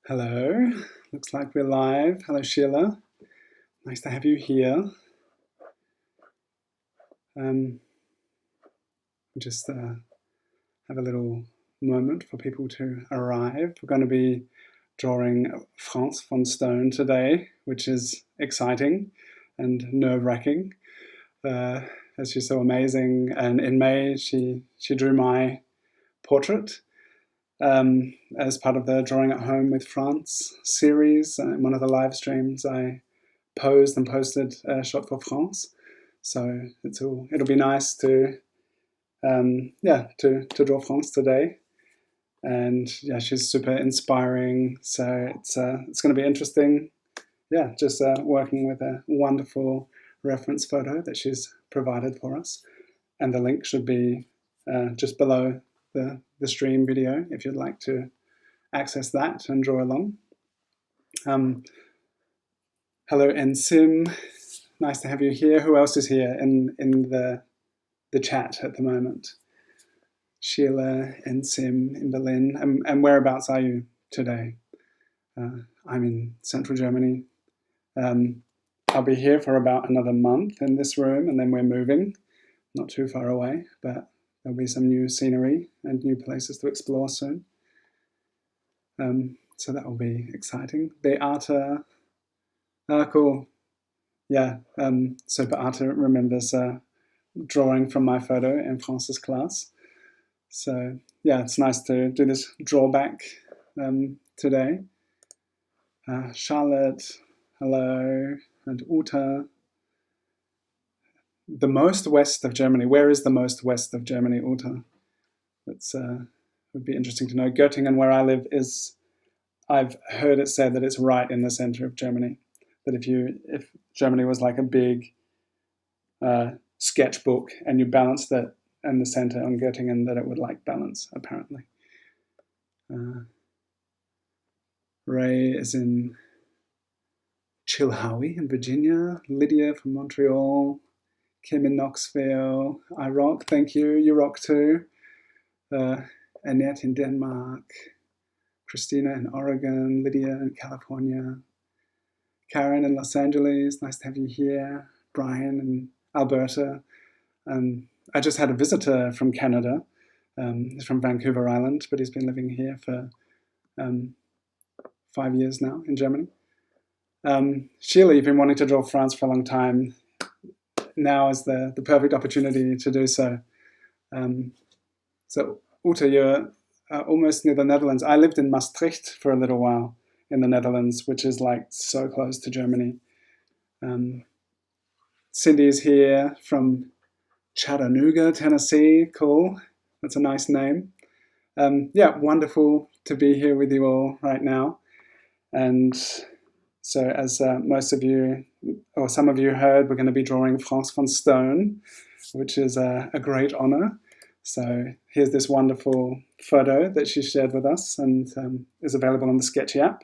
Hello, looks like we're live. Hello, Sheila. Nice to have you here. Um, just have a little moment for people to arrive. We're going to be drawing France von Stone today, which is exciting and nerve-wracking. As she's so amazing, and in May she drew my portrait as part of the Drawing at Home with France series. In one of the live streams, I posed and posted a shot for France. So it'll be nice to to draw France today. And yeah, she's super inspiring. So it's going to be interesting. Yeah, just working with a wonderful reference photo that she's provided for us. And the link should be just below the stream video if you'd like to access that and draw along. Hello, Ensim. Nice to have you here. Who else is here in the chat at the moment? Sheila, Ensim in Berlin. And whereabouts are you today? I'm in central Germany. I'll be here for about another month in this room, and then we're moving, not too far away, but there'll be some new scenery and new places to explore soon. So that will be exciting. Beata, cool. Yeah, so Beata remembers drawing from my photo in France's class. So yeah, it's nice to do this drawback today. Charlotte, hello, and Uta. The most west of Germany. Where is the most west of Germany, Uta? That's would be interesting to know. Göttingen, where I live, is. I've heard it said that it's right in the center of Germany. That if Germany was like a big sketchbook and you balanced it in the center on Göttingen, that it would like balance, apparently. Ray is in Chilhowie in Virginia. Lydia from Montreal. Kim in Knoxville. I rock, thank you. You rock too. Annette in Denmark. Christina in Oregon. Lydia in California. Karen in Los Angeles. Nice to have you here. Brian in Alberta. I just had a visitor from Canada. He's from Vancouver Island, but he's been living here for 5 years now in Germany. Sheila, you've been wanting to draw France for a long time. Now is the perfect opportunity to do so. So, Uta, you're almost near the Netherlands. I lived in Maastricht for a little while in the Netherlands, which is like so close to Germany. Cindy is here from Chattanooga, Tennessee. Cool. That's a nice name. Yeah, wonderful to be here with you all right now. And so as most of you, or some of you heard, we're going to be drawing France von Stone, which is a great honor. So here's this wonderful photo that she shared with us and is available on the Sketchy app.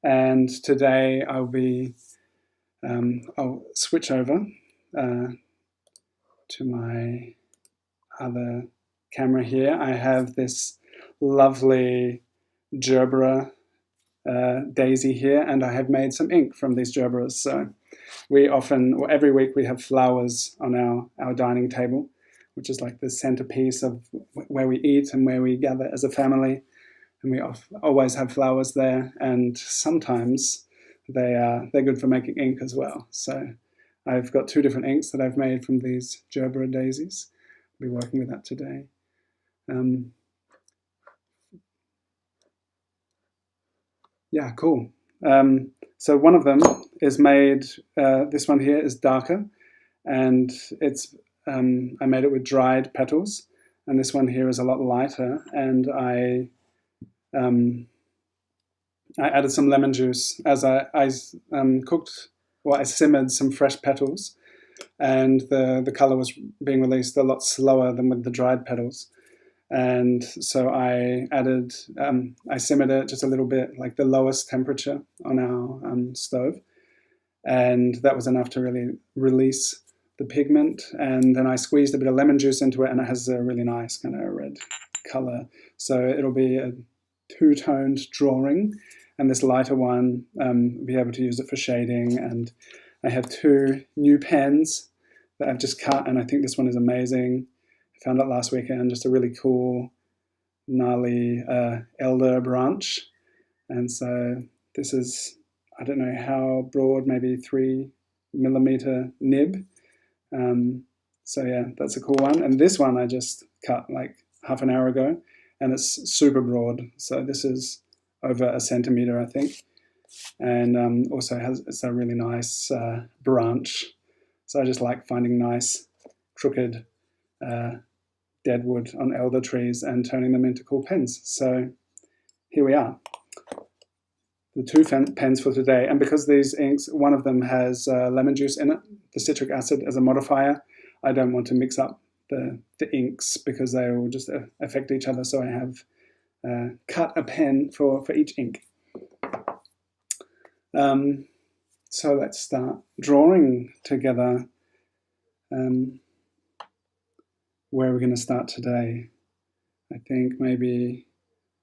And today I'll switch over to my other camera here. I have this lovely gerbera daisy here, and I have made some ink from these gerberas. So every week we have flowers on our dining table, which is like the centerpiece of where we eat and where we gather as a family. And we always have flowers there, and sometimes they're good for making ink as well. So I've got 2 different inks that I've made from these gerbera daisies. I'll be working with that today. Yeah, cool. So one of them is made, this one here is darker, and it's I made it with dried petals, and this one here is a lot lighter, and I added some lemon juice as I simmered some fresh petals, and the color was being released a lot slower than with the dried petals. And so I simmered it just a little bit, like the lowest temperature on our stove. And that was enough to really release the pigment. And then I squeezed a bit of lemon juice into it, and it has a really nice kind of red color. So it'll be two-toned drawing, and this lighter one, be able to use it for shading. And I have two new pens that I've just cut, and I think this one is amazing. I found it last weekend, just a really cool, gnarly elder branch. And so this is, I don't know how broad, maybe 3mm nib. So yeah, that's a cool one. And this one I just cut like half an hour ago, and it's super broad. So this is over 1 centimeter, I think. And also it's a really nice branch. So I just like finding nice crooked deadwood on elder trees and turning them into cool pens. So here we are, the two pens for today. And because these inks, one of them has lemon juice in it, the citric acid as a modifier, I don't want to mix up the inks because they will just affect each other. So I have cut a pen for each ink. So let's start drawing together. Where are we going to start today? I think maybe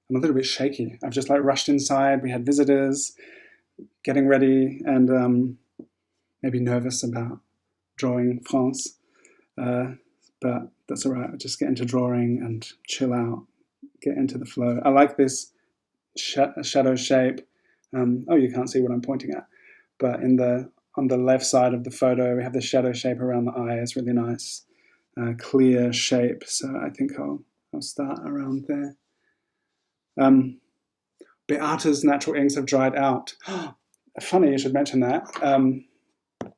I'm a little bit shaky. I've just like rushed inside. We had visitors, getting ready, and maybe nervous about drawing France. But that's all right. I'll just get into drawing and chill out, get into the flow. I like this shadow shape. Oh, you can't see what I'm pointing at, but on the left side of the photo, we have the shadow shape around the eye. It's really nice, clear shape. So I think I'll start around there. Beata's natural inks have dried out. Funny you should mention that.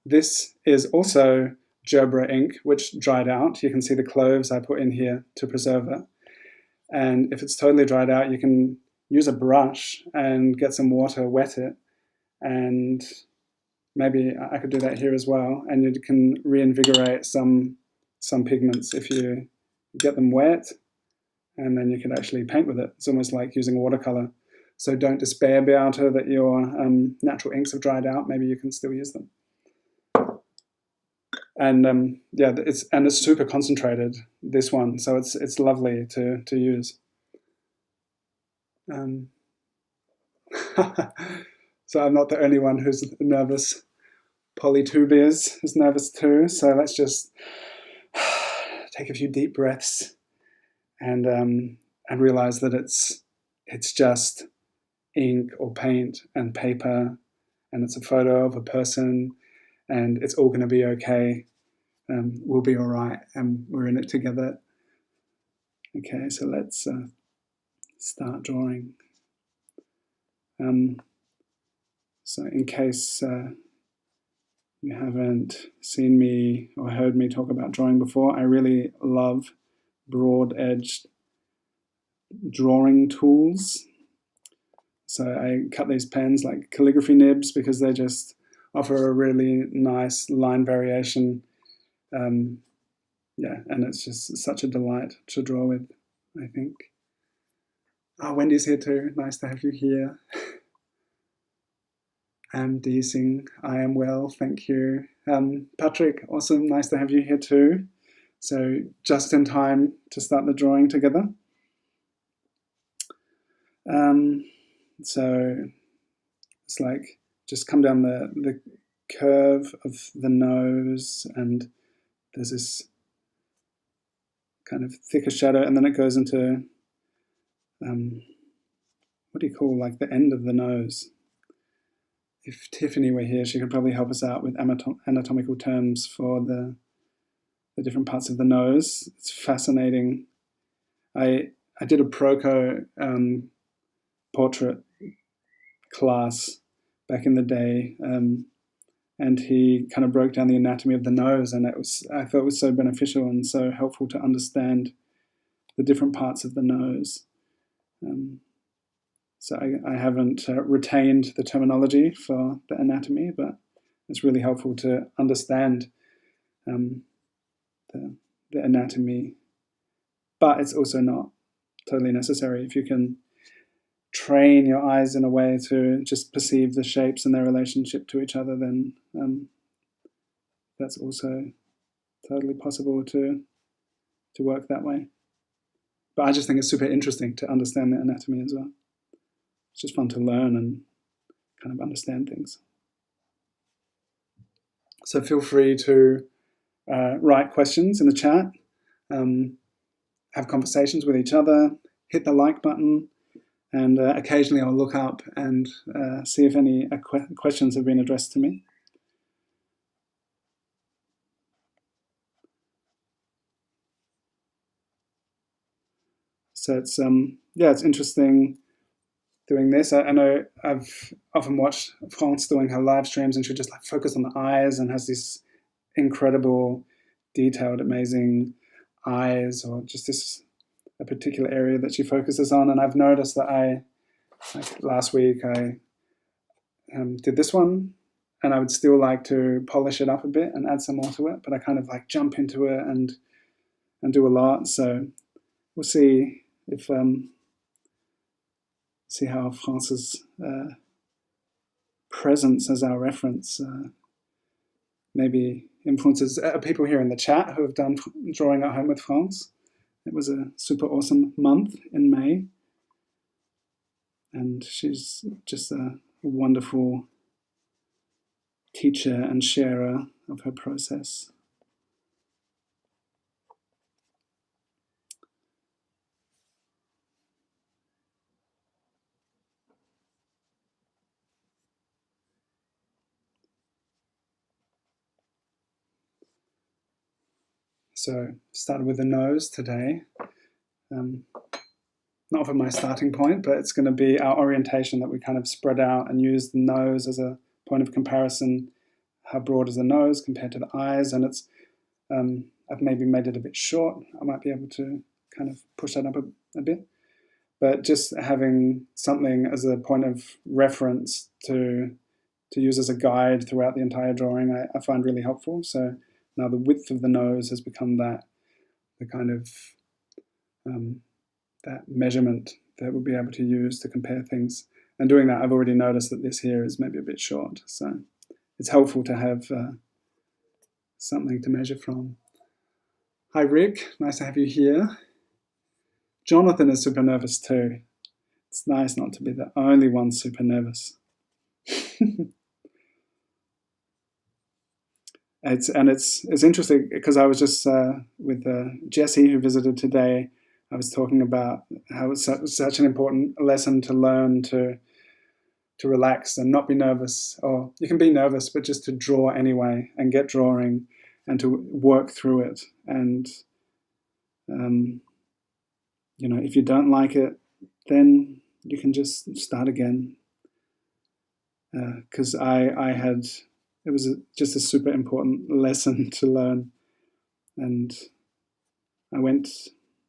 This is also Gerbera ink, which dried out. You can see the cloves I put in here to preserve it. And if it's totally dried out, you can use a brush and get some water, wet it, and maybe I could do that here as well. And you can reinvigorate some pigments if you get them wet, and then you can actually paint with it. It's almost like using watercolor. So don't despair, Beata, that your natural inks have dried out. Maybe you can still use them. And yeah, it's super concentrated, this one, so it's lovely to use. So I'm not the only one who's nervous. Polytubias is nervous too. So let's just take a few deep breaths and realize that it's just ink or paint and paper, and it's a photo of a person, and it's all going to be okay. We'll be all right, and we're in it together. Okay, so let's start drawing. So in case you haven't seen me or heard me talk about drawing before, I really love broad-edged drawing tools. So I cut these pens like calligraphy nibs because they just offer a really nice line variation. Yeah, and it's just such a delight to draw with, I think. Oh, Wendy's here too. Nice to have you here. Dee Singh, I am well, thank you. Patrick, awesome, nice to have you here too. So just in time to start the drawing together. So it's like just come down the curve of the nose, and there's this kind of thicker shadow, and then it goes into what do you call like the end of the nose? If Tiffany were here, she could probably help us out with anatomical terms for the different parts of the nose. It's fascinating. I did a Proco portrait class back in the day, and he kind of broke down the anatomy of the nose, and I thought it was so beneficial and so helpful to understand the different parts of the nose. So I haven't retained the terminology for the anatomy, but it's really helpful to understand the anatomy. But it's also not totally necessary. If you can train your eyes in a way to just perceive the shapes and their relationship to each other, then that's also totally possible to work that way. But I just think it's super interesting to understand the anatomy as well. it's just fun to learn and kind of understand things. So feel free to write questions in the chat, have conversations with each other, hit the like button, and occasionally I'll look up and see if any questions have been addressed to me. So it's it's interesting doing this. I know I've often watched France doing her live streams, and she just like focus on the eyes and has these incredible, detailed, amazing eyes, or just a particular area that she focuses on. And I've noticed that like last week I did this one, and I would still like to polish it up a bit and add some more to it, but I kind of like jump into it and do a lot. So we'll see if see how France's presence as our reference maybe influences people here in the chat who have done drawing at home with France. It was a super awesome month in May, and she's just a wonderful teacher and sharer of her process. So started with the nose today. Not for my starting point, but it's going to be our orientation, that we kind of spread out and use the nose as a point of comparison. How broad is the nose compared to the eyes? And it's I've maybe made it a bit short. I might be able to kind of push that up a bit. But just having something as a point of reference to use as a guide throughout the entire drawing, I find really helpful. So now the width of the nose has become the kind of that measurement that we'll be able to use to compare things. And doing that, I've already noticed that this here is maybe a bit short. So it's helpful to have something to measure from. Hi, Rick. Nice to have you here. Jonathan is super nervous too. It's nice not to be the only one super nervous. It's interesting because I was just with Jesse, who visited today. I was talking about how it's such an important lesson to learn to relax and not be nervous. Or you can be nervous, but just to draw anyway and get drawing and to work through it. And if you don't like it, then you can just start again. Because it was just a super important lesson to learn. And I went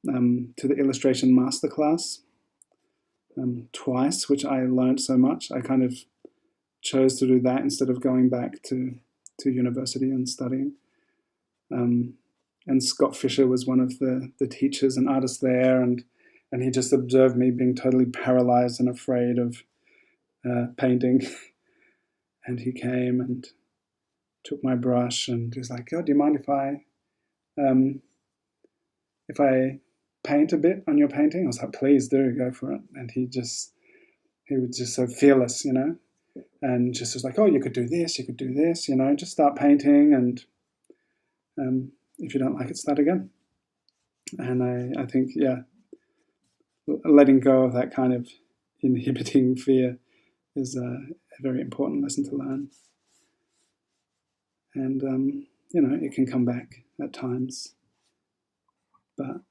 to the illustration masterclass twice, which I learned so much. I kind of chose to do that instead of going back to university and studying. And Scott Fisher was one of the teachers and artists there, and he just observed me being totally paralyzed and afraid of painting. And he came and took my brush and he was like, "Oh, do you mind if I paint a bit on your painting?" I was like, "Please do, go for it." And he was just so fearless, and just was like, "Oh, you could do this, just start painting, and if you don't like it, start again." And I think, letting go of that kind of inhibiting fear is a very important lesson to learn. And it can come back at times, but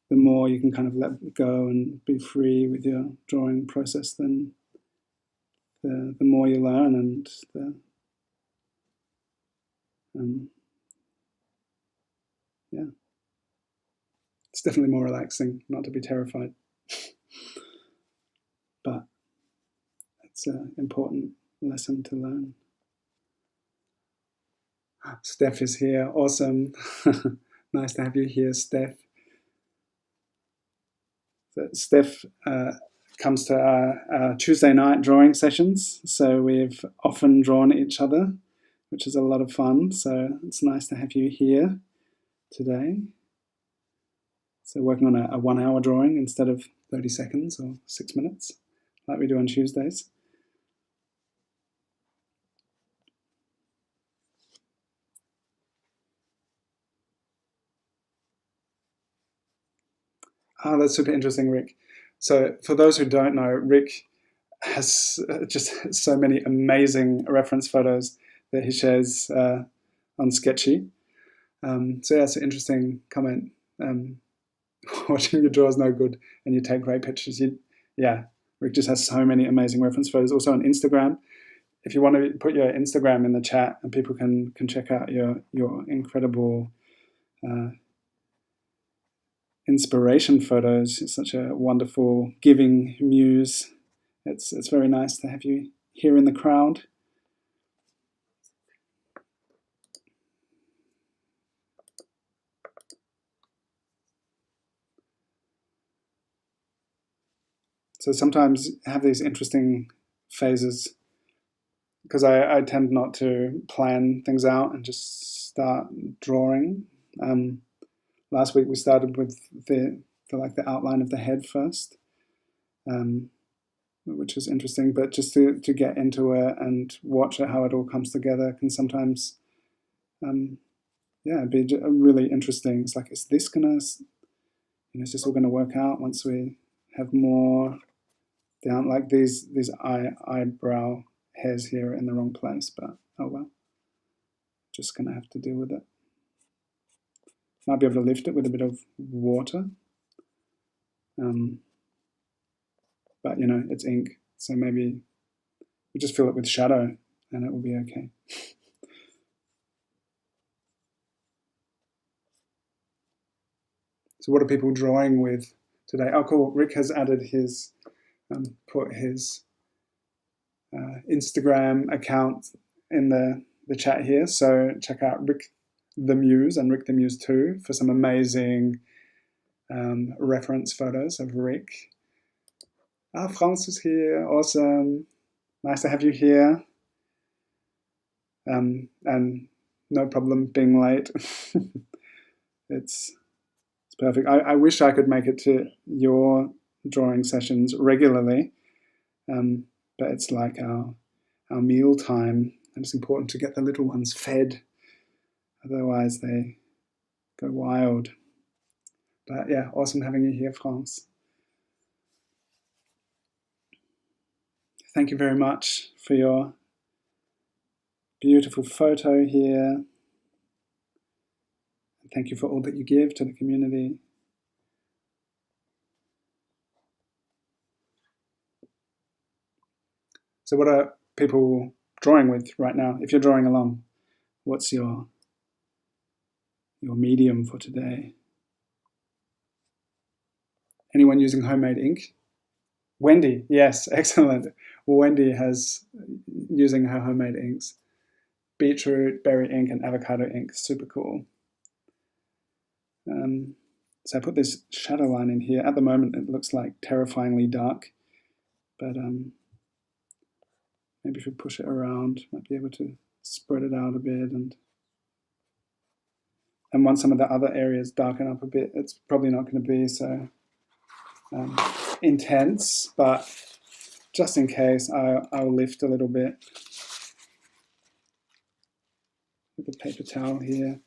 the more you can kind of let go and be free with your drawing process, then the more you learn, and it's definitely more relaxing not to be terrified. But it's an important lesson to learn. Steph is here. Awesome. Nice to have you here, Steph. So Steph comes to our Tuesday night drawing sessions. So we've often drawn each other, which is a lot of fun. So it's nice to have you here today. So working on a 1 hour drawing instead of 30 seconds or 6 minutes like we do on Tuesdays. Oh, that's super interesting, Rick. So for those who don't know, Rick has just so many amazing reference photos that he shares on Sketchy. So yeah, it's an interesting comment. Watching your draw is no good, and you take great pictures. Yeah, Rick just has so many amazing reference photos. Also on Instagram. If you want to put your Instagram in the chat, and people can check out your incredible inspiration photos. It's such a wonderful, giving muse. It's very nice to have you here in the crowd. So sometimes I have these interesting phases because I tend not to plan things out and just start drawing. Last week we started with the outline of the head first, which was interesting. But just to get into it and watch it, how it all comes together, can sometimes, be really interesting. It's like, is this gonna, is this all gonna work out once we have more down? Like these eyebrow hairs here in the wrong place, but oh well, just gonna have to deal with it. Might be able to lift it with a bit of water. But it's ink, so maybe we just fill it with shadow and it will be okay. So what are people drawing with today? Oh, cool. Rick has added his, put his Instagram account in the chat here. So check out Rick the Muse and Rick the Muse 2 for some amazing reference photos of Rick. Ah, Franz is here. Awesome. Nice to have you here. And no problem being late. It's perfect. I wish I could make it to your drawing sessions regularly, but it's like our meal time, and it's important to get the little ones fed. Otherwise, they go wild. But yeah, awesome having you here, Franz. Thank you very much for your beautiful photo here. Thank you for all that you give to the community. So what are people drawing with right now? If you're drawing along, what's your medium for today? Anyone using homemade ink? Wendy, yes, excellent. Wendy has using her homemade inks. Beetroot, berry ink, and avocado ink, super cool. So I put this shadow line in here. At the moment, it looks like terrifyingly dark, but maybe if we push it around, might be able to spread it out a bit. And once some of the other areas darken up a bit, it's probably not going to be so intense, but just in case, I'll lift a little bit with the paper towel here.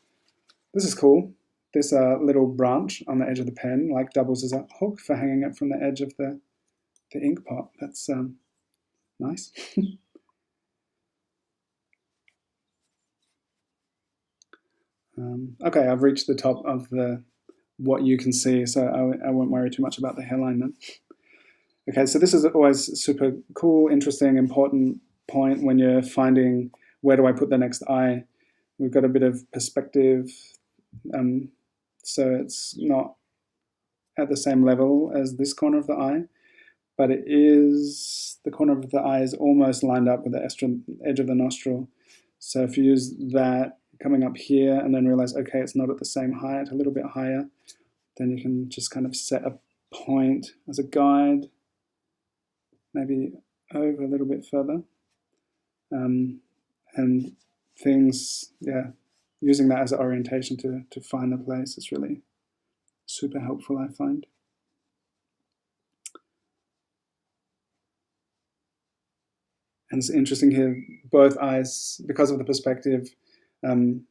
This is cool. This little branch on the edge of the pen like doubles as a hook for hanging it from the edge of the ink pot. That's nice. Okay, I've reached the top of what you can see, so I won't worry too much about the hairline then. Okay, so this is always super cool, interesting, important point when you're finding where do I put the next eye. We've got a bit of perspective, so it's not at the same level as this corner of the eye, but it is, the corner of the eye is almost lined up with the edge of the nostril. So if you use that coming up here and then realize, okay, it's not at the same height, a little bit higher, then you can just kind of set a point as a guide, maybe over a little bit further. And things, yeah, using that as an orientation to find the place is really super helpful, I find. And it's interesting here, both eyes, because of the perspective um,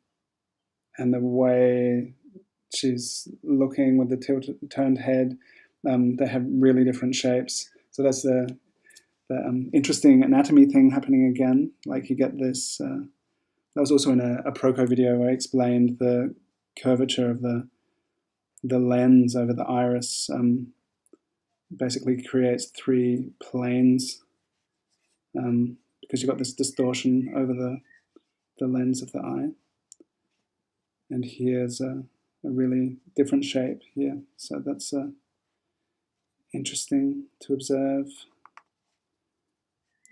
and the way she's looking with the turned head, they have really different shapes. So that's the interesting anatomy thing happening again. Like you get this. That was also in a Proco video where I explained the curvature of the lens over the iris. Basically creates three planes because you've got this distortion over the lens of the eye. And here's a really different shape here. So that's interesting to observe.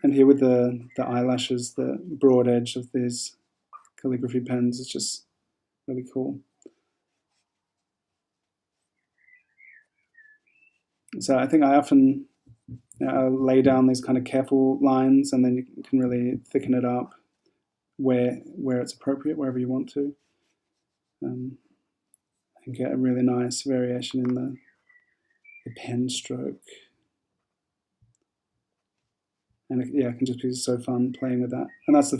And here with the eyelashes, the broad edge of these calligraphy pens is just really cool. So I think I often lay down these kind of careful lines, and then you can really thicken it up where it's appropriate, wherever you want to. And get a really nice variation in the pen stroke. And it can just be so fun playing with that. And that's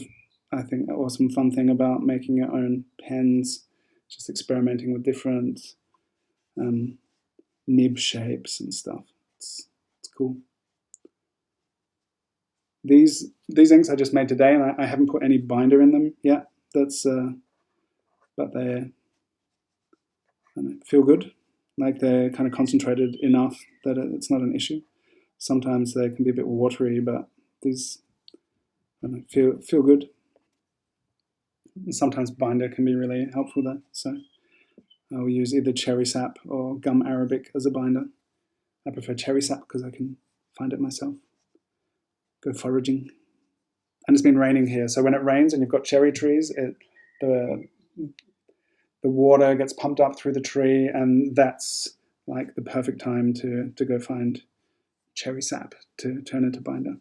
I think, awesome fun thing about making your own pens, just experimenting with different nib shapes and stuff. It's cool. These inks I just made today, and I haven't put any binder in them yet. But they feel good. Like they're kind of concentrated enough that it's not an issue. Sometimes they can be a bit watery, but these feel good. And sometimes binder can be really helpful though. So I'll use either cherry sap or gum arabic as a binder. I prefer cherry sap because I can find it myself. Go foraging. And it's been raining here, so when it rains and you've got cherry trees, the water gets pumped up through the tree, and that's like the perfect time to go find cherry sap to turn into binder.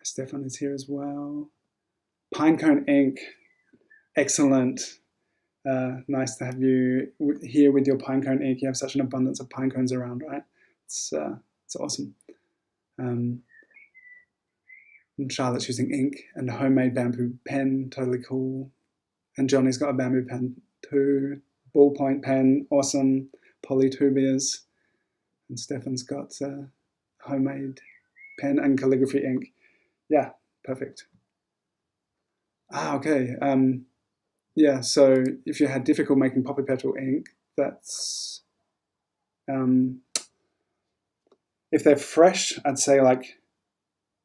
Stefan is here as well. Pinecone ink, excellent. Nice to have you here with your pinecone ink. You have such an abundance of pinecones around, right? It's awesome. And Charlotte's using ink and a homemade bamboo pen, totally cool. And Johnny's got a bamboo pen too. Ballpoint pen, awesome. Polytubias. And Stefan's got a homemade pen and calligraphy ink. Yeah, perfect. Okay. Yeah, so if you had difficult making poppy petal ink, that's if they're fresh, I'd say like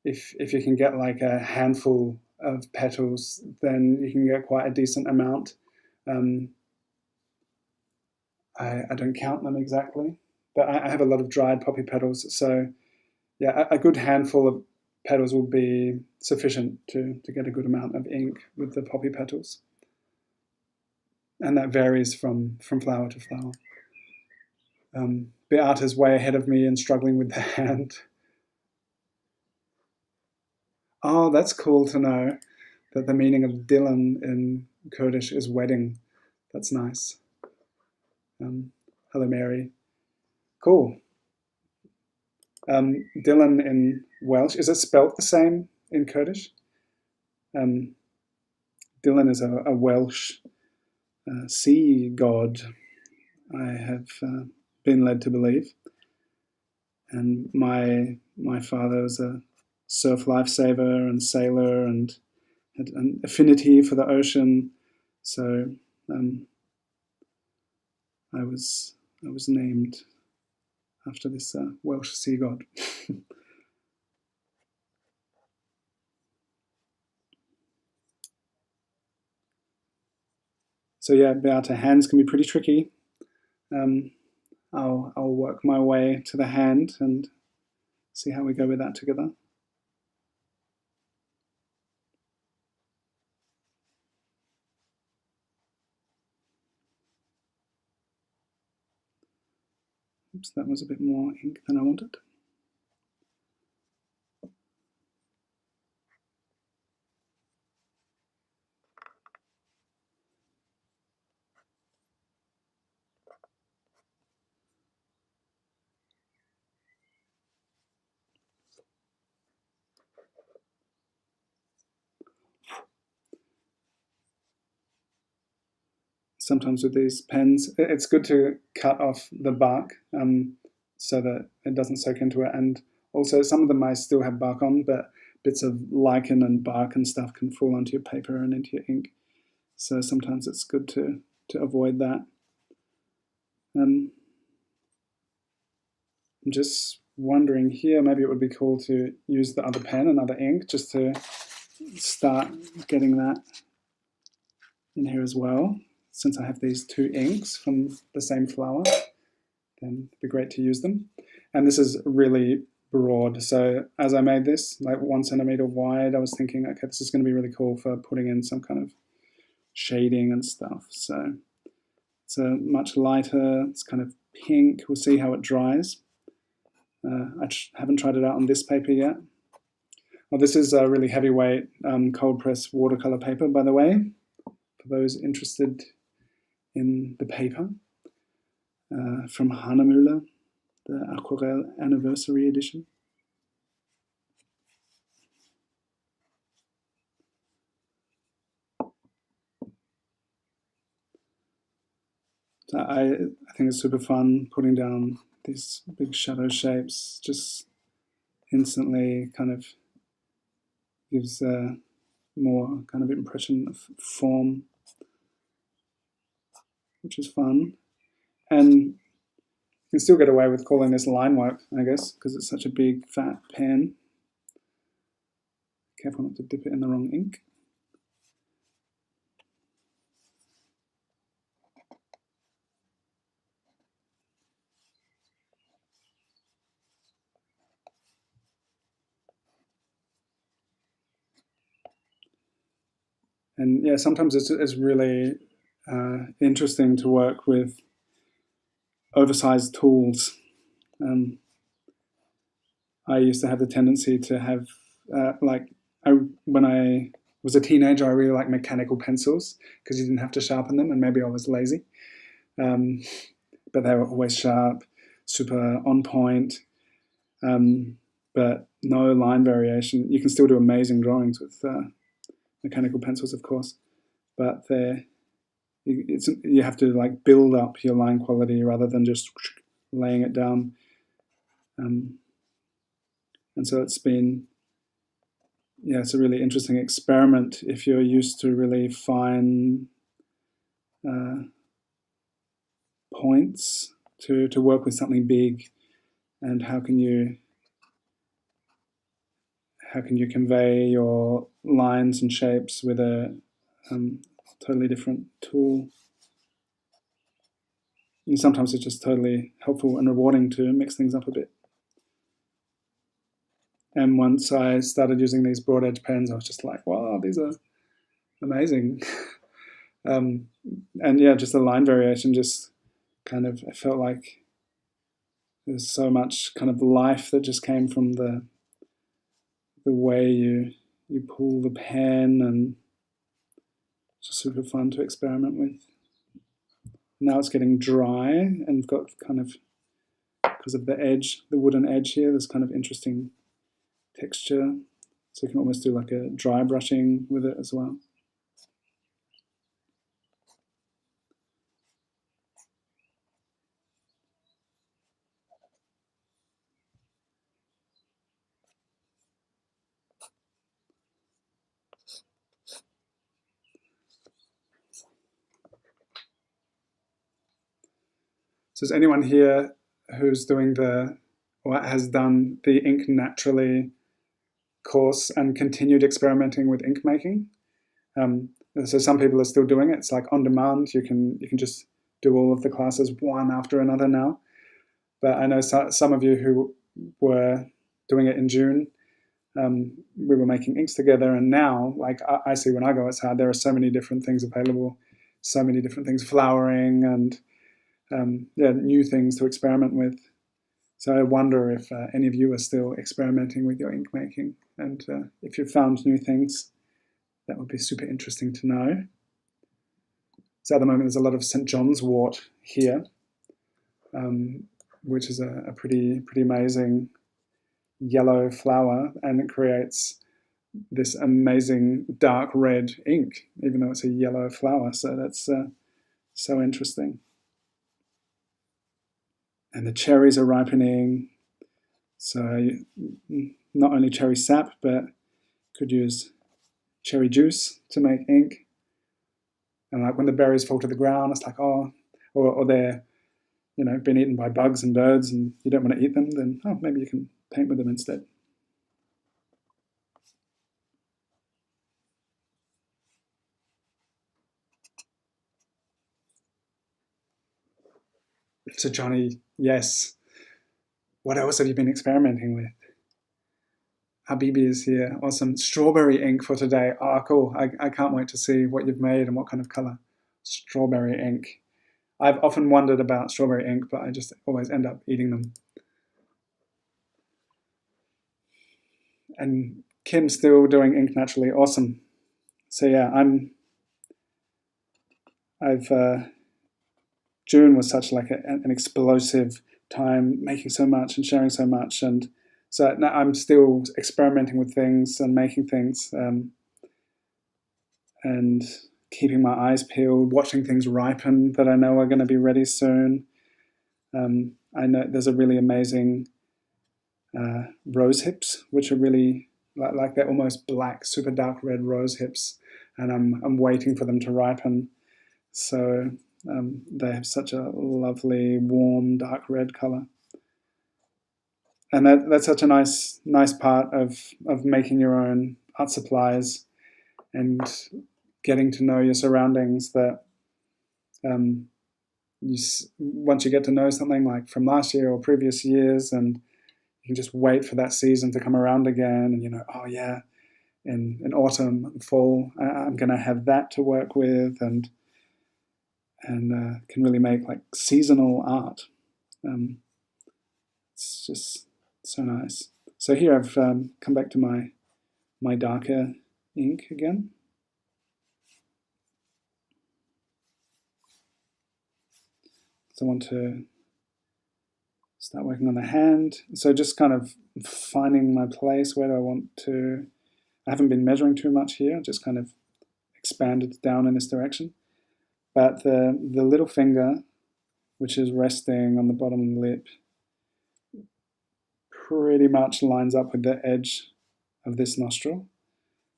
if you can get like a handful of petals, then you can get quite a decent amount. I don't count them exactly, but I have a lot of dried poppy petals, so yeah, a good handful of petals will be sufficient to get a good amount of ink with the poppy petals. And that varies from flower to flower. Beata's way ahead of me and struggling with the hand. Oh, that's cool to know that the meaning of Dylan in Kurdish is wedding. That's nice. Hello, Mary. Cool. Dylan in Welsh, is it spelt the same in Kurdish? Dylan is a Welsh sea god, I have been led to believe. And my father was a surf lifesaver and sailor and had an affinity for the ocean. So I was named after this Welsh sea god. So yeah, Beata, hands can be pretty tricky. I'll work my way to the hand and see how we go with that together. Oops, that was a bit more ink than I wanted. sometimes with these pens. It's good to cut off the bark so that it doesn't soak into it. And also some of them I still have bark on, but bits of lichen and bark and stuff can fall onto your paper and into your ink. So sometimes it's good to avoid that. I'm just wondering here, maybe it would be cool to use the other pen, another ink, just to start getting that in here as well. Since I have these two inks from the same flower, then it'd be great to use them. And this is really broad. So as I made this, like 1 centimeter wide, I was thinking, okay, this is going to be really cool for putting in some kind of shading and stuff. So it's a much lighter, it's kind of pink. We'll see how it dries. I haven't tried it out on this paper yet. Well, this is a really heavyweight cold press watercolor paper, by the way, for those interested in the paper, from Hahnemühle, the Aquarelle Anniversary Edition. So I think it's super fun putting down these big shadow shapes. Just instantly kind of gives a more kind of impression of form, which is fun. And you can still get away with calling this line work, I guess, because it's such a big fat pen. Careful not to dip it in the wrong ink. And yeah, sometimes it's really interesting to work with oversized tools. I used to have the tendency to have, when I was a teenager, I really liked mechanical pencils because you didn't have to sharpen them, and maybe I was lazy. But they were always sharp, super on point, but no line variation. You can still do amazing drawings with mechanical pencils, of course, but you have to like build up your line quality rather than just laying it down. And so it's been, yeah, it's a really interesting experiment if you're used to really fine points to work with something big, and how can you convey your lines and shapes with a totally different tool. And sometimes it's just totally helpful and rewarding to mix things up a bit. And once I started using these broad edge pens, I was just like, wow, these are amazing. And yeah, just the line variation just kind of, I felt like there's so much kind of life that just came from the way you pull the pen, and it's just super fun to experiment with. Now it's getting dry and got kind of, because of the edge, the wooden edge here, there's kind of interesting texture. So you can almost do like a dry brushing with it as well. So is anyone here who's doing or has done the Ink Naturally course and continued experimenting with ink making? So some people are still doing it. It's like on demand. You can just do all of the classes one after another now. But I know some of you who were doing it in June, we were making inks together, and now, like I see when I go outside, there are so many different things available, so many different things flowering, and yeah, new things to experiment with. So I wonder if any of you are still experimenting with your ink making, and if you've found new things, that would be super interesting to know. So at the moment, there's a lot of St. John's wort here, which is a pretty amazing yellow flower, and it creates this amazing dark red ink, even though it's a yellow flower. So that's So interesting. And the cherries are ripening. So not only cherry sap, but could use cherry juice to make ink. And like when the berries fall to the ground, it's like, oh, or they're, been eaten by bugs and birds and you don't want to eat them, then maybe you can paint with them instead. So Johnny, yes. What else have you been experimenting with? Habibi is here. Awesome. Strawberry ink for today. Ah, cool. I can't wait to see what you've made and what kind of color. Strawberry ink. I've often wondered about strawberry ink, but I just always end up eating them. And Kim's still doing ink naturally. Awesome. So yeah, I've June was such like an explosive time, making so much and sharing so much, and so now I'm still experimenting with things and making things, and keeping my eyes peeled, watching things ripen that I know are going to be ready soon. I know there's a really amazing rose hips, which are really like they're almost black, super dark red rose hips, and I'm waiting for them to ripen. So they have such a lovely, warm, dark red color, and that's such a nice part of making your own art supplies and getting to know your surroundings. That once you get to know something like from last year or previous years, and you can just wait for that season to come around again, and oh yeah, in autumn and fall, I'm going to have that to work with, and can really make like seasonal art. It's just so nice. So here I've come back to my darker ink again. So I want to start working on the hand. So just kind of finding my place. Where do I want to? I haven't been measuring too much here. Just kind of expanded down in this direction. But the little finger, which is resting on the bottom of the lip, pretty much lines up with the edge of this nostril.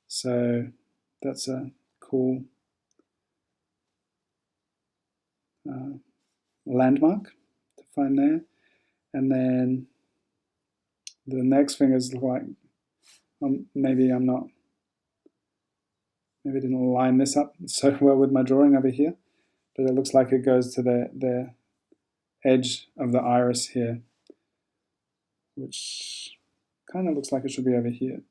So that's a cool landmark to find there. And then the next finger is like, maybe I didn't line this up so well with my drawing over here, but it looks like it goes to the edge of the iris here, which kind of looks like it should be over here.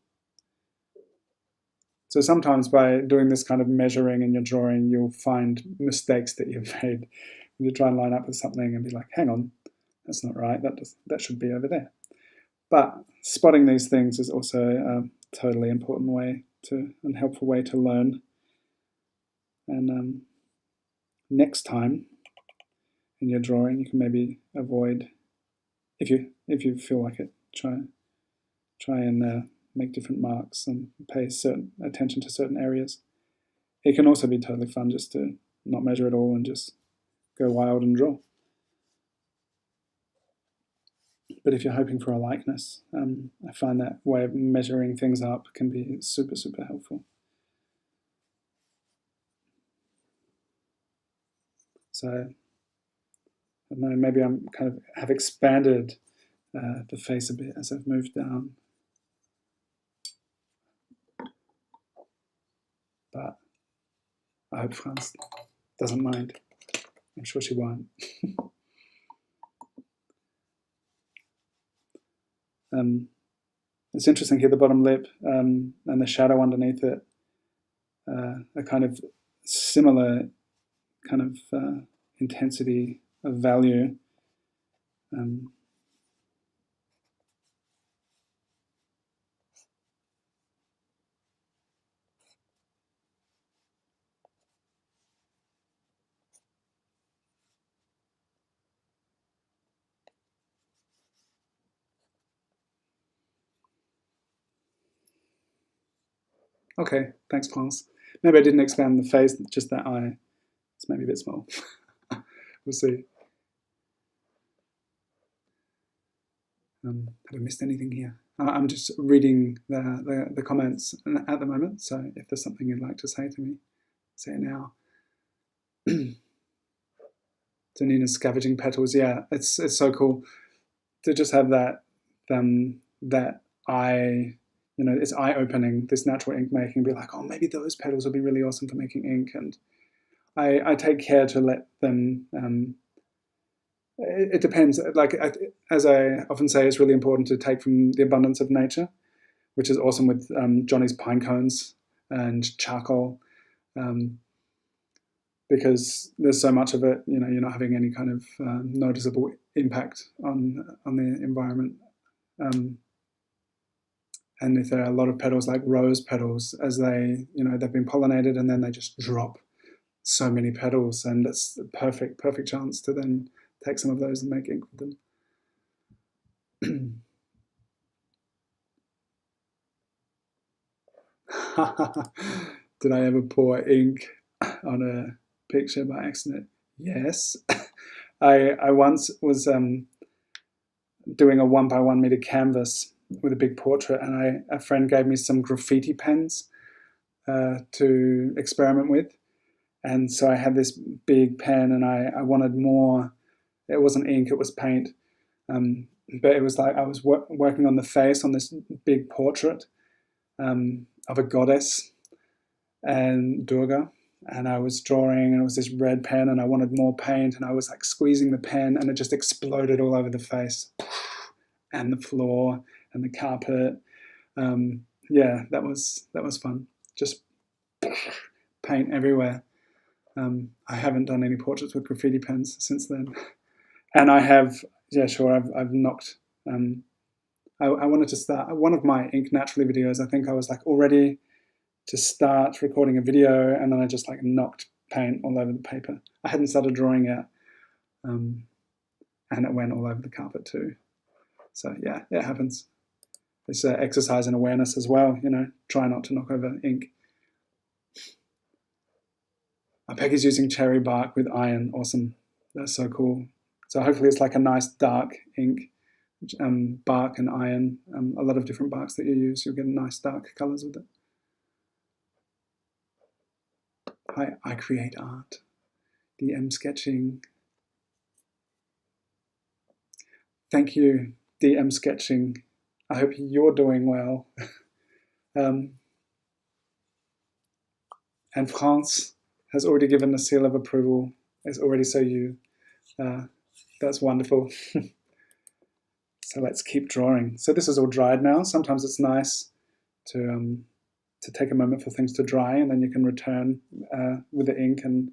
So sometimes by doing this kind of measuring in your drawing, you'll find mistakes that you've made. You try and line up with something and be like, hang on, that's not right, that should be over there. But spotting these things is also a totally important way and helpful way to learn. And next time in your drawing, you can maybe avoid, if you feel like it, try and make different marks and pay certain attention to certain areas. It can also be totally fun just to not measure at all and just go wild and draw. But if you're hoping for a likeness, I find that way of measuring things up can be super, super helpful. So I don't know, maybe I'm kind of have expanded the face a bit as I've moved down. But I hope France doesn't mind. I'm sure she won't. It's interesting here, the bottom lip and the shadow underneath it are kind of similar kind of intensity of value. Okay, thanks, France. Maybe I didn't expand the face, just that eye. It's maybe a bit small. We'll see. Have I missed anything here? I'm just reading the comments at the moment, so if there's something you'd like to say to me, say it now. Danina's scavenging petals. Yeah, it's so cool to just have that that eye, it's eye opening. This natural ink making, be like, oh, maybe those petals will be really awesome for making ink, and I take care to let them. It depends. Like as I often say, it's really important to take from the abundance of nature, which is awesome with Johnny's pine cones and charcoal. Because there's so much of it, you're not having any kind of noticeable impact on the environment. And if there are a lot of petals, like rose petals, as they've been pollinated, and then they just drop so many petals, and it's a perfect chance to then take some of those and make ink with them. Did I ever pour ink on a picture by accident? Yes. I once was doing a 1x1 meter canvas with a big portrait, and a friend gave me some graffiti pens to experiment with. And so I had this big pen, and I wanted more. It wasn't ink, it was paint. But it was like I was working on the face on this big portrait of a goddess and Durga. And I was drawing, and it was this red pen, and I wanted more paint, and I was like squeezing the pen, and it just exploded all over the face and the floor and the carpet. Yeah, that was fun. Just paint everywhere. I haven't done any portraits with graffiti pens since then. And I have, yeah, sure, I've knocked. I wanted to start one of my Ink Naturally videos. I think I was like all ready to start recording a video, and then I just like knocked paint all over the paper. I hadn't started drawing yet, and it went all over the carpet too. So yeah, it happens. It's exercise in awareness as well. Try not to knock over ink. Peggy's using cherry bark with iron. Awesome. That's so cool. So hopefully it's like a nice dark ink, bark and iron. A lot of different barks that you use, you'll get nice dark colors with it. I create art. DM sketching. Thank you, DM sketching. I hope you're doing well. And France has already given the seal of approval. It's already so you. That's wonderful. So let's keep drawing. So this is all dried now. Sometimes it's nice to take a moment for things to dry, and then you can return with the ink and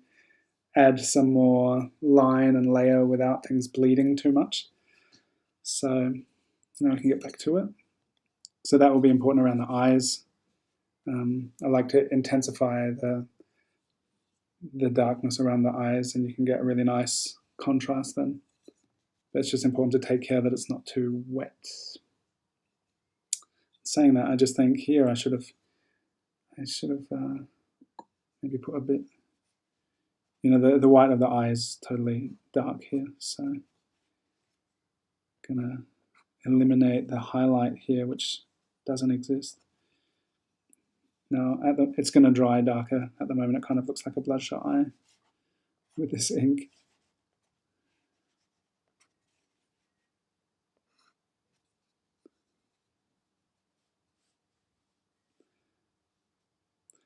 add some more line and layer without things bleeding too much. So now I can get back to it. So that will be important around the eyes. I like to intensify the darkness around the eyes, and you can get a really nice contrast then. But it's just important to take care that it's not too wet. Saying that, I just think here I should have maybe put a bit, the white of the eye is totally dark here, so I'm gonna eliminate the highlight here, which doesn't exist. Now it's gonna dry darker. At the moment it kind of looks like a bloodshot eye with this ink.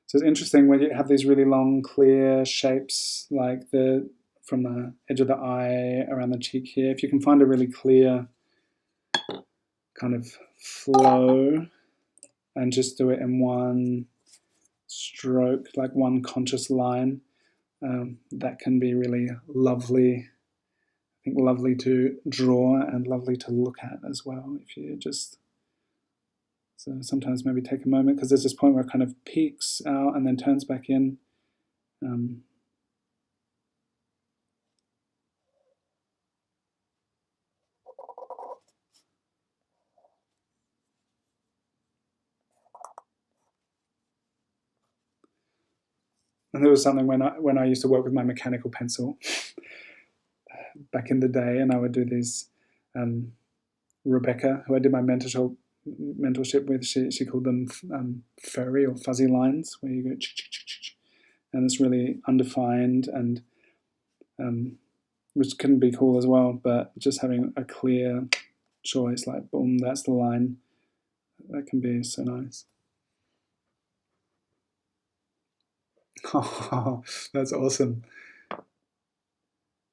So it's interesting when you have these really long, clear shapes, like from the edge of the eye around the cheek here. If you can find a really clear kind of flow and just do it in one stroke, like one conscious line, that can be really lovely. I think lovely to draw and lovely to look at as well. If you just So sometimes maybe take a moment, because there's this point where it kind of peaks out and then turns back in. And there was something when I used to work with my mechanical pencil back in the day, and I would do these. Rebecca, who I did my mentorship with, she called them furry or fuzzy lines, where you go, and it's really undefined, and which can be cool as well. But just having a clear choice, like boom, that's the line, that can be so nice. Oh, that's awesome.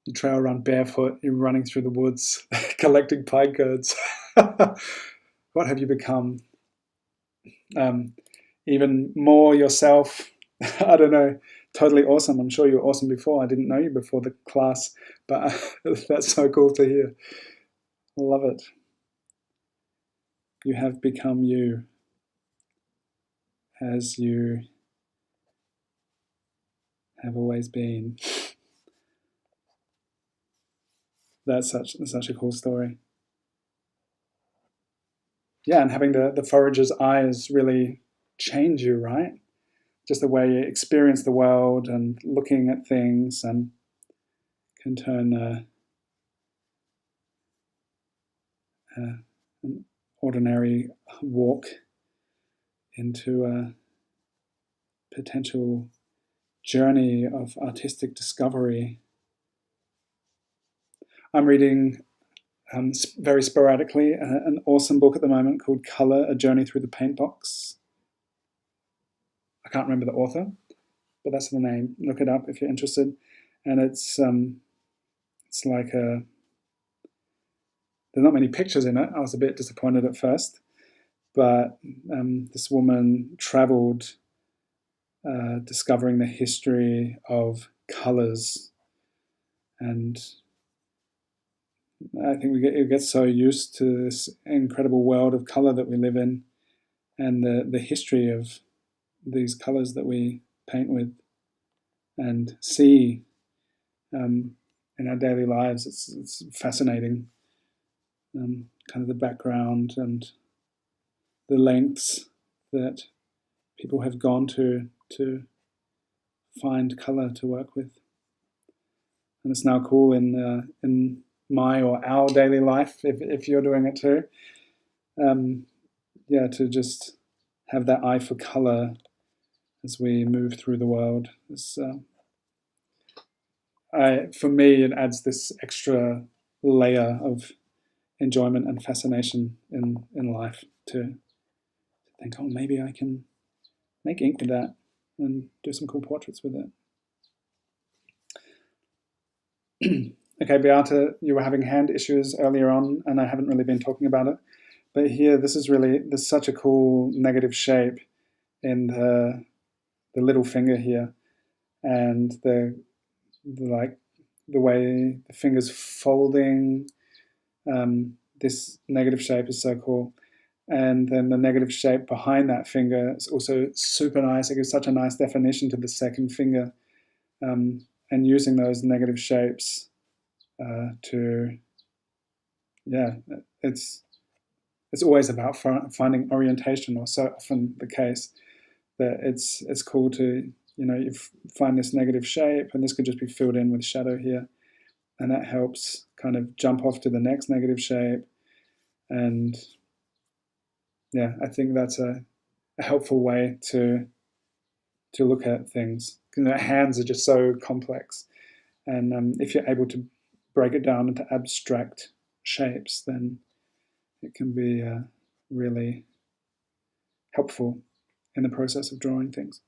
You trail run barefoot, you're running through the woods, collecting pine cones. What have you become? Even more yourself. I don't know. Totally awesome. I'm sure you were awesome before. I didn't know you before the class, but that's so cool to hear. I love it. You have become you as you have always been. That's such a cool story. Yeah, and having the forager's eyes really change you, right? Just the way you experience the world and looking at things, and can turn an ordinary walk into a potential journey of artistic discovery. I'm reading very sporadically an awesome book at the moment called Color, A Journey Through the Paint Box. I can't remember the author, but that's the name. Look it up if you're interested. And it's like there's not many pictures in it. I was a bit disappointed at first, but this woman traveled discovering the history of colors, and I think we get so used to this incredible world of color that we live in, and the history of these colors that we paint with and see in our daily lives. It's fascinating, kind of the background and the lengths that people have gone to find color to work with. And it's now cool in my or our daily life, if you're doing it too. To just have that eye for color as we move through the world. For me, it adds this extra layer of enjoyment and fascination in life to think, oh, maybe I can make ink with that and do some cool portraits with it. Okay, Beata, you were having hand issues earlier on, and I haven't really been talking about it. But here, there's such a cool negative shape in the little finger here, and the way the finger's folding. This negative shape is so cool. And then the negative shape behind that finger is also super nice. It gives such a nice definition to the second finger. And using those negative shapes it's always about finding orientation, or so often the case, that it's cool to, you find this negative shape, and this could just be filled in with shadow here. And that helps kind of jump off to the next negative shape. And yeah, I think that's a helpful way to look at things, because hands are just so complex. And if you're able to break it down into abstract shapes, then it can be really helpful in the process of drawing things.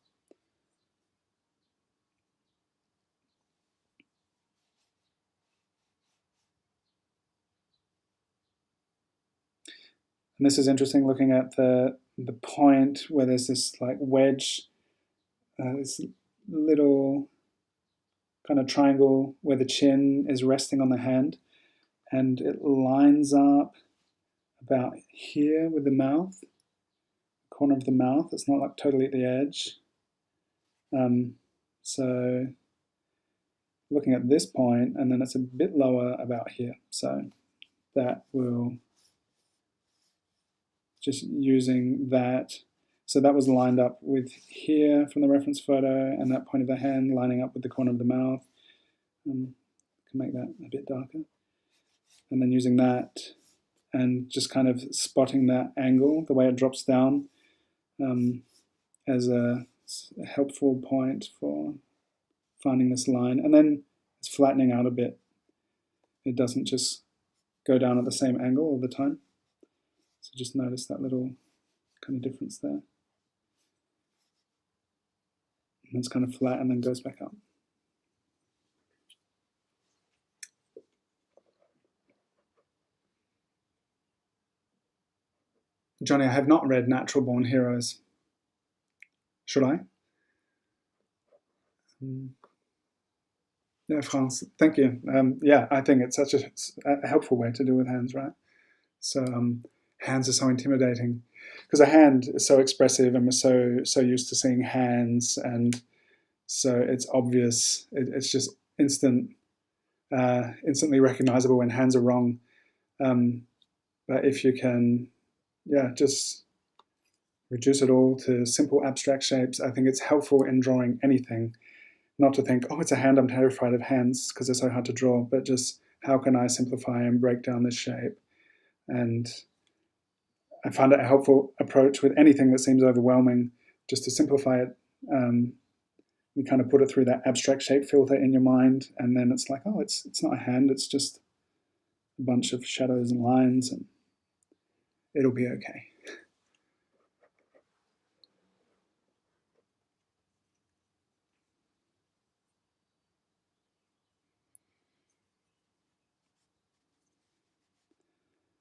And this is interesting, looking at the point where there's this like wedge, this little kind of triangle where the chin is resting on the hand, and it lines up about here with the mouth, corner of the mouth. It's not like totally at the edge. So looking at this point, and then it's a bit lower about here. So that will, just using that. So that was lined up with here from the reference photo, and that point of the hand lining up with the corner of the mouth. can make that a bit darker. And then using that and just kind of spotting that angle, the way it drops down, as a helpful point for finding this line. And then it's flattening out a bit. It doesn't just go down at the same angle all the time. So just notice that little kind of difference there. And it's kind of flat and then goes back up. Johnny, I have not read Natural Born Heroes. Should I? Yeah, France, thank you. Yeah, I think it's such a helpful way to do with hands, right? So hands are so intimidating because a hand is so expressive, and we're so used to seeing hands, and so it's obvious. It's just instantly recognizable when hands are wrong. But if you can, yeah, just reduce it all to simple abstract shapes, I think it's helpful in drawing anything. Not to think, oh, it's a hand, I'm terrified of hands because they're so hard to draw, but just how can I simplify and break down this shape? And I find it a helpful approach with anything that seems overwhelming, just to simplify it. You kind of put it through that abstract shape filter in your mind, and then it's like, oh, it's not a hand, it's just a bunch of shadows and lines, and it'll be okay.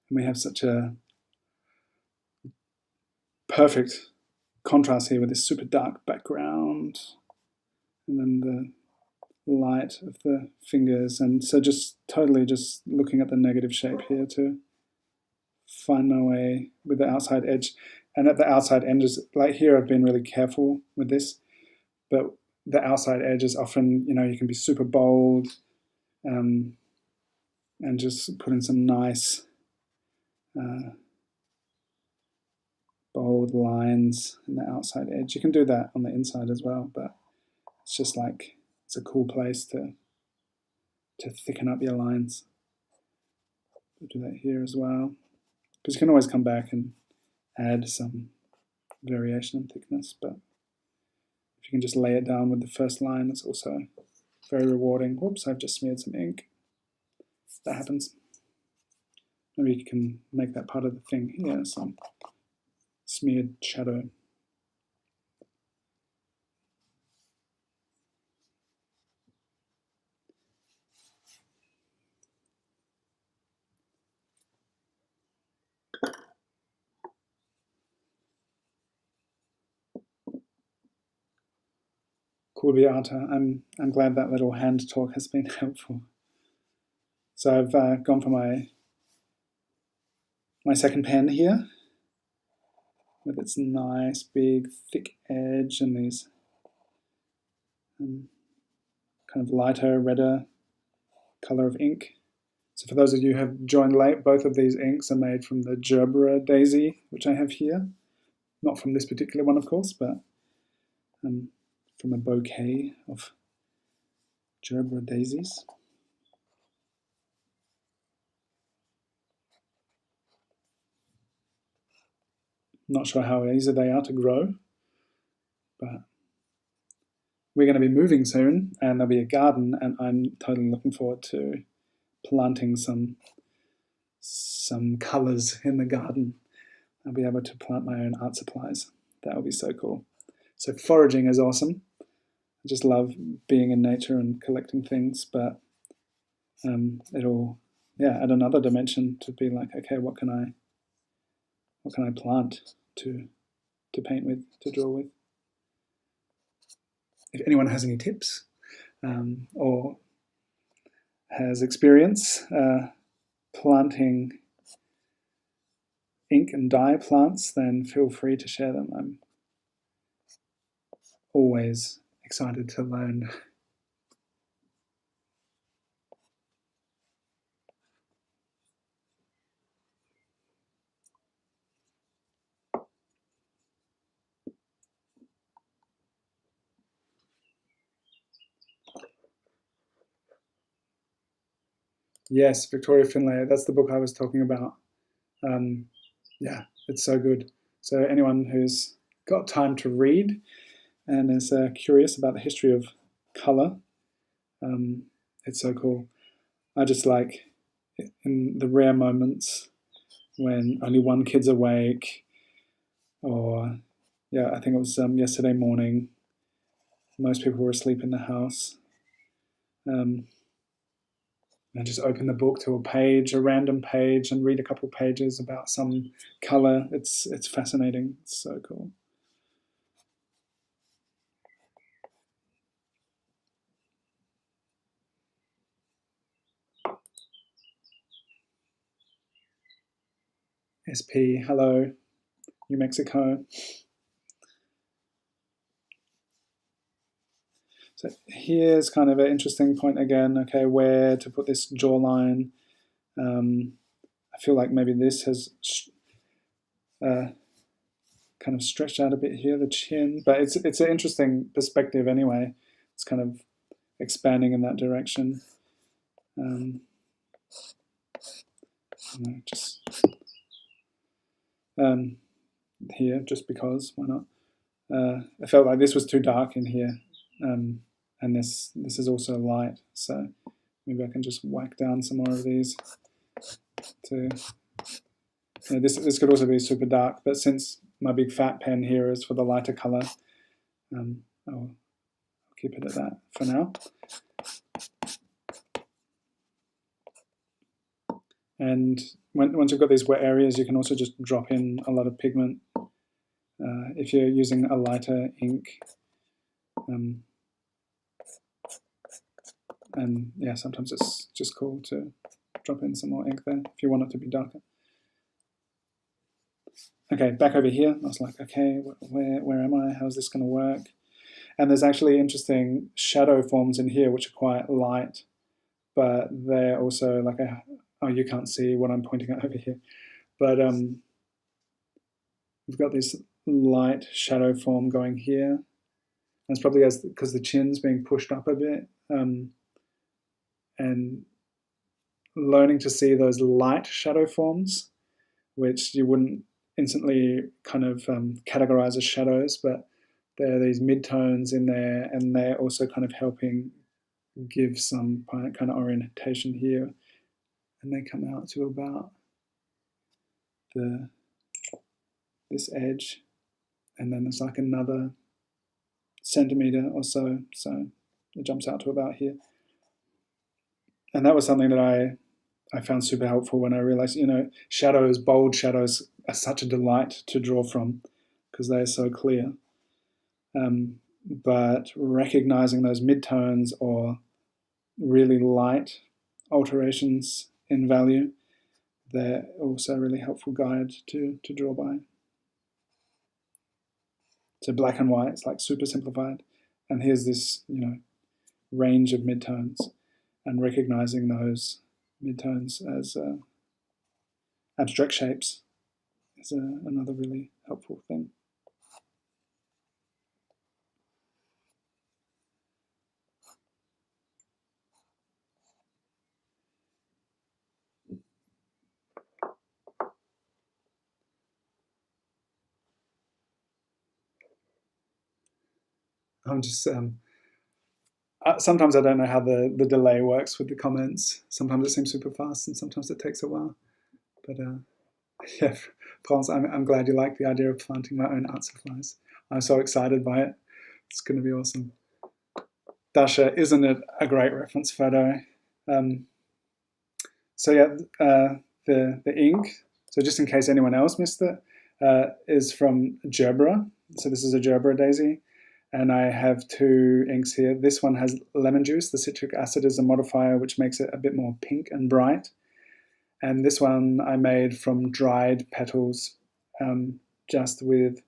And we have such a perfect contrast here with this super dark background, and then the light of the fingers. And so just totally just looking at the negative shape here to find my way with the outside edge. And at the outside edges, like here, I've been really careful with this, but the outside edge is often, you can be super bold, and just put in some nice bold lines in the outside edge. You can do that on the inside as well, but it's just like, it's a cool place to thicken up your lines. We'll do that here as well, because you can always come back and add some variation in thickness, but if you can just lay it down with the first line, it's also very rewarding. Whoops, I've just smeared some ink. That happens. Maybe you can make that part of the thing here, some smeared shadow. Cool, Beata. I'm glad that little hand talk has been helpful. So I've gone for my second pen here, with its nice big thick edge and these kind of lighter, redder color of ink. So for those of you who have joined late, both of these inks are made from the Gerbera daisy, which I have here. Not from this particular one, of course, but from a bouquet of Gerbera daisies. Not sure how easy they are to grow, but we're going to be moving soon, and there'll be a garden, and I'm totally looking forward to planting some colours in the garden. I'll be able to plant my own art supplies. That will be so cool. So foraging is awesome. I just love being in nature and collecting things, but it'll add another dimension to be like, okay, what can I plant to paint with, to draw with? If anyone has any tips or has experience planting ink and dye plants, then feel free to share them. I'm always excited to learn. Yes, Victoria Finlay. That's the book I was talking about. Um, yeah, it's so good. So anyone who's got time to read and is curious about the history of color, um, it's so cool. I just like in the rare moments when only one kid's awake, or yeah, I think it was yesterday morning. Most people were asleep in the house. Um, and just open the book to a page, a random page, and read a couple pages about some color. It's fascinating. It's so cool. SP, hello, New Mexico. So here's kind of an interesting point again. Okay, where to put this jawline? I feel like maybe this has uh, kind of stretched out a bit here, the chin, but it's an interesting perspective anyway. It's kind of expanding in that direction. Just here, just because, why not? I felt like this was too dark in here, and this is also light, so maybe I can just whack down some more of these to. This could also be super dark, but since my big fat pen here is for the lighter color, I'll keep it at that for now. And once you've got these wet areas, you can also just drop in a lot of pigment. If you're using a lighter ink, and yeah, sometimes it's just cool to drop in some more ink there if you want it to be darker. Okay, back over here, I was like, okay, where am I? How's this going to work? And there's actually interesting shadow forms in here which are quite light, but they're also like oh, you can't see what I'm pointing at over here, but we've got this light shadow form going here. That's probably because the chin's being pushed up a bit, and learning to see those light shadow forms, which you wouldn't instantly kind of categorize as shadows, but there are these midtones in there, and they're also kind of helping give some kind of orientation here. And they come out to about this edge, and then there's like another centimeter or so, so it jumps out to about here. And that was something that I found super helpful when I realized, shadows, bold shadows are such a delight to draw from because they're so clear. But recognizing those midtones or really light alterations in value, they're also a really helpful guide to draw by. So black and white, it's like super simplified. And here's this, range of midtones, and recognizing those midtones as abstract shapes is another really helpful thing. I'm just sometimes I don't know how the delay works with the comments. Sometimes it seems super fast, and sometimes it takes a while. But yeah, France, I'm glad you like the idea of planting my own art supplies. I'm so excited by it. It's going to be awesome. Dasha, isn't it a great reference photo? So yeah, the ink. So just in case anyone else missed it, is from Gerbera. So this is a Gerbera daisy, and I have two inks here. This one has lemon juice. The citric acid is a modifier which makes it a bit more pink and bright. And this one I made from dried petals, just with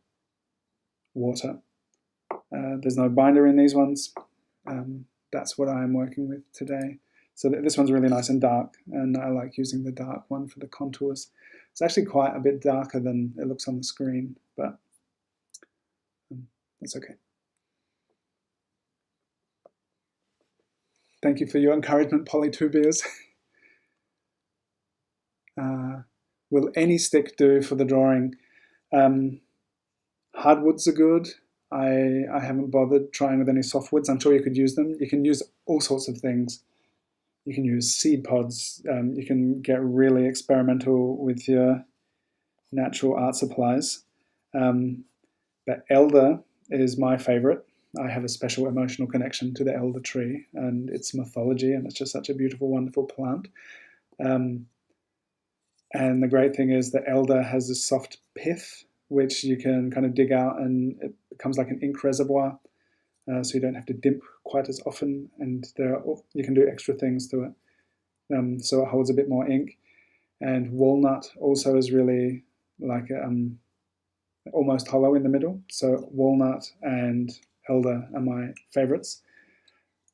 water. There's no binder in these ones. That's what I'm working with today. So this one's really nice and dark, and I like using the dark one for the contours. It's actually quite a bit darker than it looks on the screen, but that's okay. Thank you for your encouragement, Polly Two Beers. will any stick do for the drawing? Hardwoods are good. I haven't bothered trying with any softwoods. I'm sure you could use them. You can use all sorts of things. You can use seed pods. You can get really experimental with your natural art supplies. But elder is my favorite. I have a special emotional connection to the elder tree and its mythology, and it's just such a beautiful, wonderful plant. And the great thing is that elder has this soft pith, which you can kind of dig out, and it becomes like an ink reservoir, so you don't have to dimp quite as often, and you can do extra things to it, so it holds a bit more ink. And walnut also is really like almost hollow in the middle, so walnut and elder are my favorites.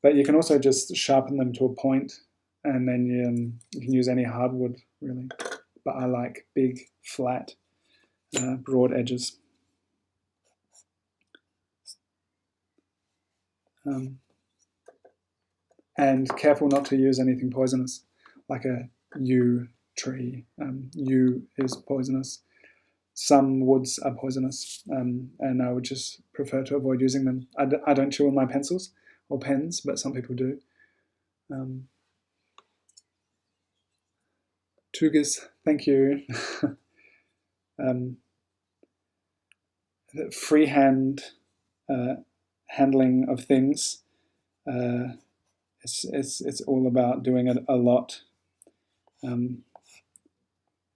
But you can also just sharpen them to a point, and then you can use any hardwood, really. But I like big, flat, broad edges. And careful not to use anything poisonous, like a yew tree. Yew is poisonous. Some woods are poisonous, and I would just prefer to avoid using them. I don't chew on my pencils or pens, but some people do. Tugas, thank you. Freehand handling of things. It's all about doing it a lot.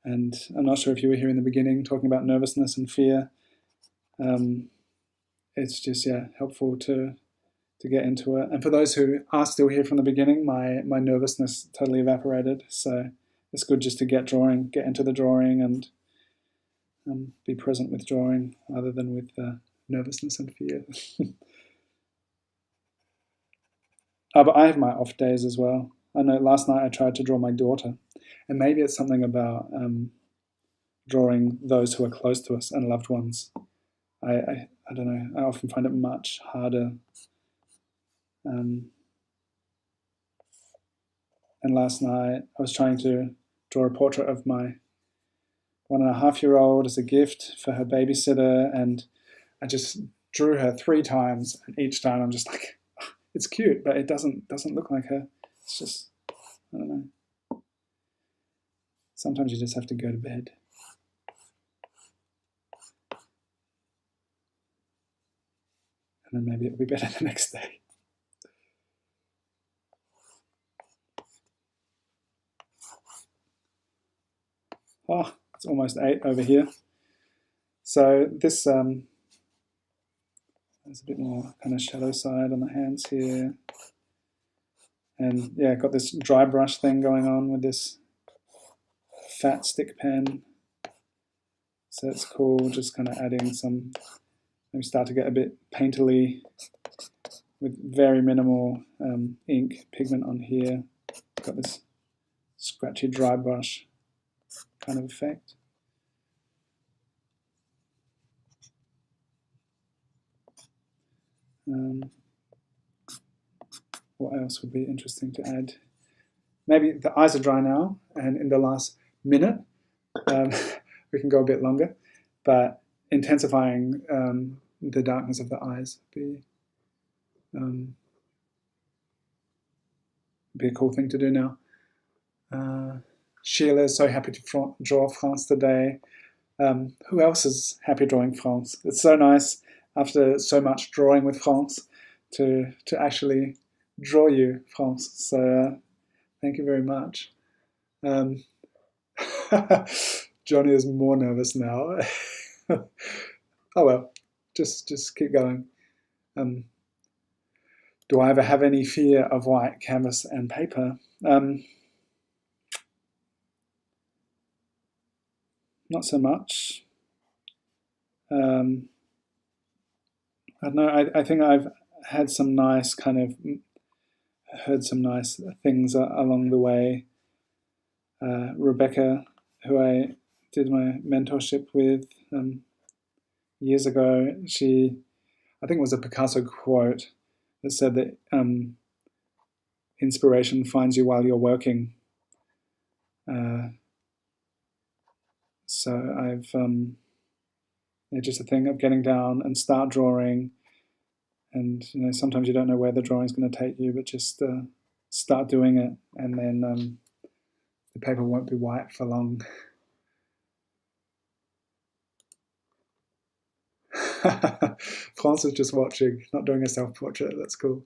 And I'm not sure if you were here in the beginning talking about nervousness and fear. It's just helpful to get into it. And for those who are still here from the beginning, my nervousness totally evaporated. So it's good just to get into the drawing, and be present with drawing rather than with nervousness and fear. But I have my off days as well. I know last night I tried to draw my daughter, and maybe it's something about drawing those who are close to us and loved ones. I don't know. I often find it much harder. And last night I was trying to draw a portrait of my 1.5-year-old as a gift for her babysitter, and I just drew her 3 times, and each time I'm just like, it's cute, but it doesn't look like her. It's just, I don't know. Sometimes you just have to go to bed. And then maybe it'll be better the next day. Oh, it's almost 8 over here. So this, there's a bit more kind of shadow side on the hands here. And yeah, got this dry brush thing going on with this fat stick pen. So it's cool, just kind of adding some, maybe start to get a bit painterly with very minimal ink pigment on here. Got this scratchy dry brush kind of effect. What else would be interesting to add? Maybe the eyes are dry now, and in the last minute, we can go a bit longer, but intensifying the darkness of the eyes would be a cool thing to do now. Sheila is so happy to draw France today. Who else is happy drawing France? It's so nice after so much drawing with France to actually draw you, France. So thank you very much. Johnny is more nervous now. Oh well, just keep going. Do I ever have any fear of white canvas and paper? Not so much. I don't know. I think I've had some nice heard some nice things along the way. Rebecca, who I did my mentorship with years ago, I think it was a Picasso quote that said that inspiration finds you while you're working. So I've just a thing of getting down and start drawing, and sometimes you don't know where the drawing is going to take you, but just start doing it, and then the paper won't be white for long. France is just watching, not doing a self-portrait. That's cool.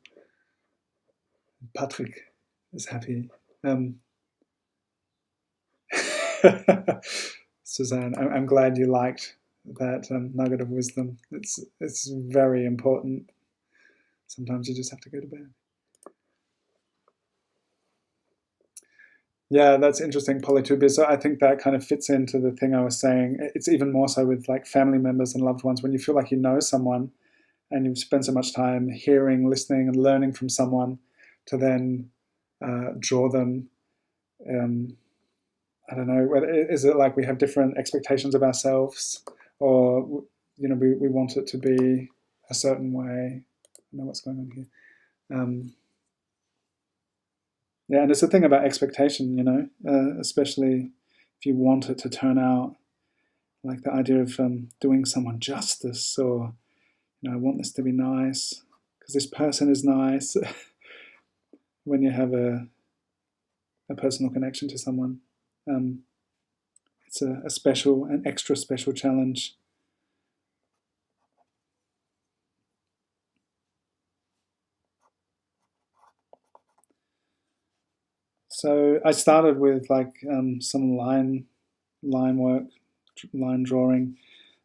Patrick is happy. Suzanne, I'm glad you liked that nugget of wisdom. It's very important. Sometimes you just have to go to bed. Yeah, that's interesting, polytopia. So I think that kind of fits into the thing I was saying. It's even more so with like family members and loved ones when you feel like you know someone and you've spent so much time hearing, listening, and learning from someone to then draw them. I don't know. Is it like we have different expectations of ourselves, or we want it to be a certain way? I don't know what's going on here. Yeah, and it's the thing about expectation, especially if you want it to turn out like the idea of doing someone justice, or I want this to be nice because this person is nice. When you have a personal connection to someone, it's a special, an extra special challenge. So I started with like some line work, line drawing,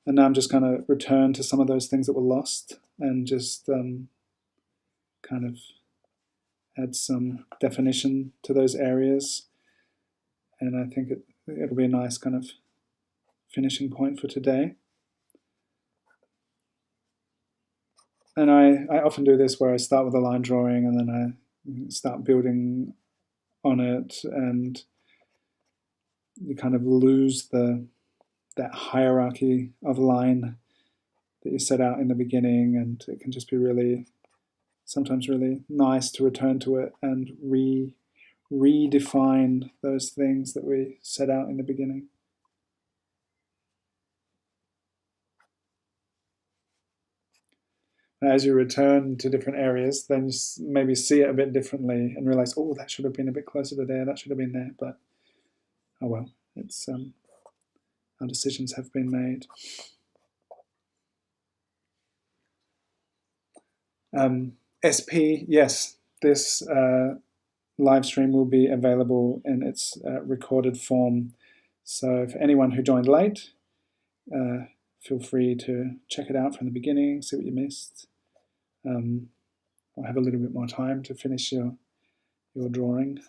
and now I'm just going to return to some of those things that were lost and just kind of add some definition to those areas. And I think it'll be a nice kind of finishing point for today. And I often do this where I start with a line drawing and then I start building on it, and you kind of lose that hierarchy of line that you set out in the beginning, and it can just be sometimes really nice to return to it and redefine those things that we set out in the beginning. As you return to different areas, then you maybe see it a bit differently and realize, oh, that should have been a bit closer to there, that should have been there, but oh well, it's our decisions have been made. SP, yes, this live stream will be available in its recorded form. So for anyone who joined late, feel free to check it out from the beginning, see what you missed. I'll have a little bit more time to finish your drawing.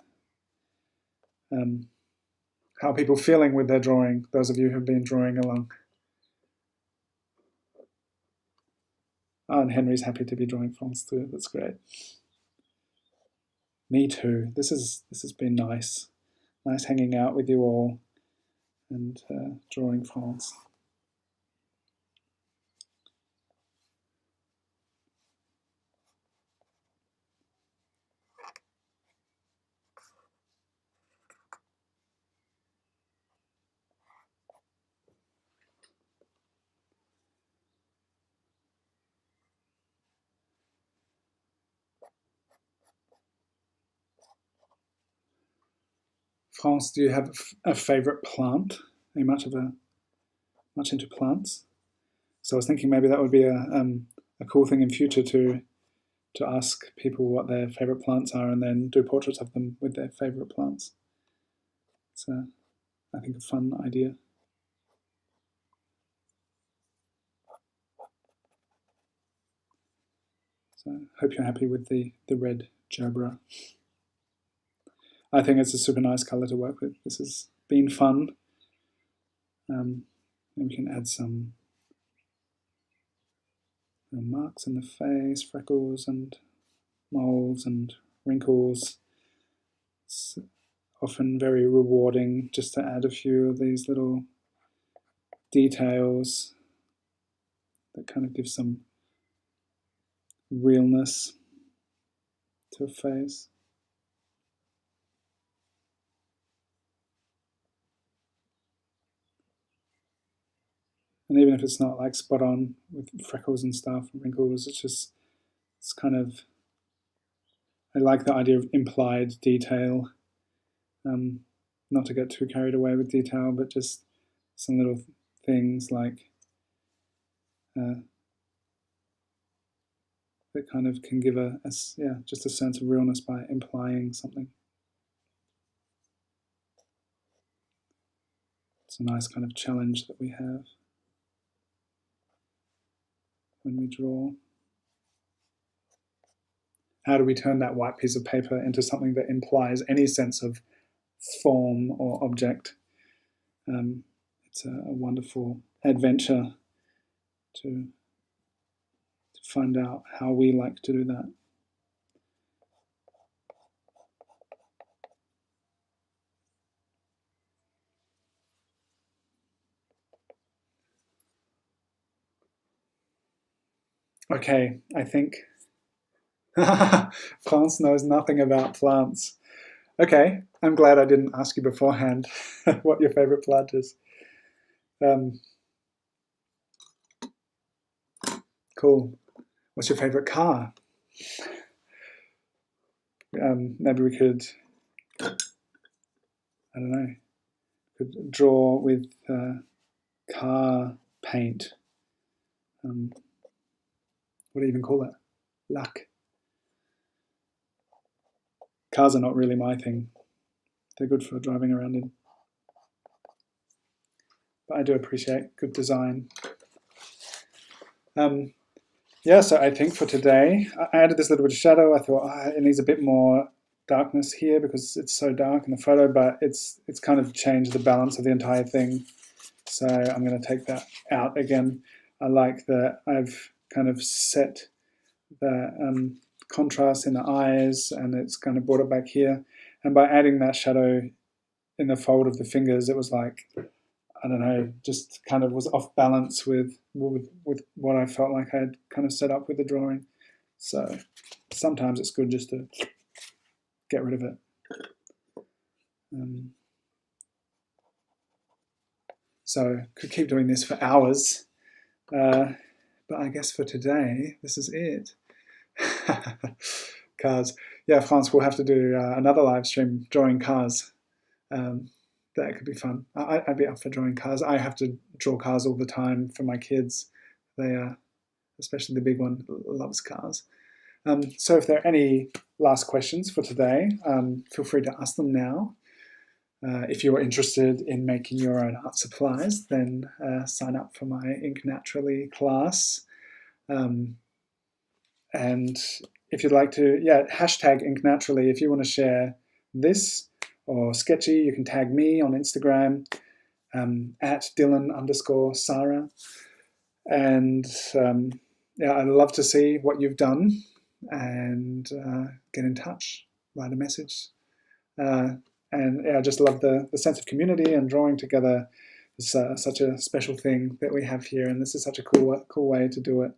How are people feeling with their drawing, those of you who've been drawing along? Oh, and Henry's happy to be drawing France too. That's great. Me too. This has been nice. Nice hanging out with you all and drawing France. France, do you have a favorite plant? Are you much into plants? So I was thinking maybe that would be a cool thing in future to ask people what their favorite plants are and then do portraits of them with their favorite plants. It's I think a fun idea. So I hope you're happy with the red gerbera. I think it's a super nice color to work with. This has been fun. And we can add some marks in the face, freckles and moles and wrinkles. It's often very rewarding just to add a few of these little details that kind of give some realness to a face. And even if it's not like spot on with freckles and stuff, and wrinkles, it's kind of, I like the idea of implied detail. Not to get too carried away with detail, but just some little things like that kind of can give just a sense of realness by implying something. It's a nice kind of challenge that we have when we draw. How do we turn that white piece of paper into something that implies any sense of form or object? It's a wonderful adventure to find out how we like to do that. Okay, I think France knows nothing about plants. Okay, I'm glad I didn't ask you beforehand what your favorite plant is. Cool. What's your favorite car? Maybe we could, I don't know, could draw with car paint. What do you even call it? Lac. Cars are not really my thing. They're good for driving around in. But I do appreciate good design. Yeah, so I think for today, I added this little bit of shadow. I thought it needs a bit more darkness here because it's so dark in the photo, but it's kind of changed the balance of the entire thing. So I'm going to take that out again. I like that I've kind of set the contrast in the eyes, and it's kind of brought it back here. And by adding that shadow in the fold of the fingers, it was like, I don't know, just kind of was off balance with what I felt like I had kind of set up with the drawing. So sometimes it's good just to get rid of it. So could keep doing this for hours, but I guess for today, this is it. Cars. Yeah, France, we'll have to do another live stream drawing cars. That could be fun. I'd be up for drawing cars. I have to draw cars all the time for my kids. They especially the big one, loves cars. So if there are any last questions for today, feel free to ask them now. If you're interested in making your own art supplies, then sign up for my Ink Naturally class. And if you'd like to, hashtag Ink Naturally. If you want to share this or Sketchy, you can tag me on Instagram at Dylan_Sara. And I'd love to see what you've done and get in touch, write a message. I just love the sense of community and drawing together. It's such a special thing that we have here, and this is such a cool way to do it.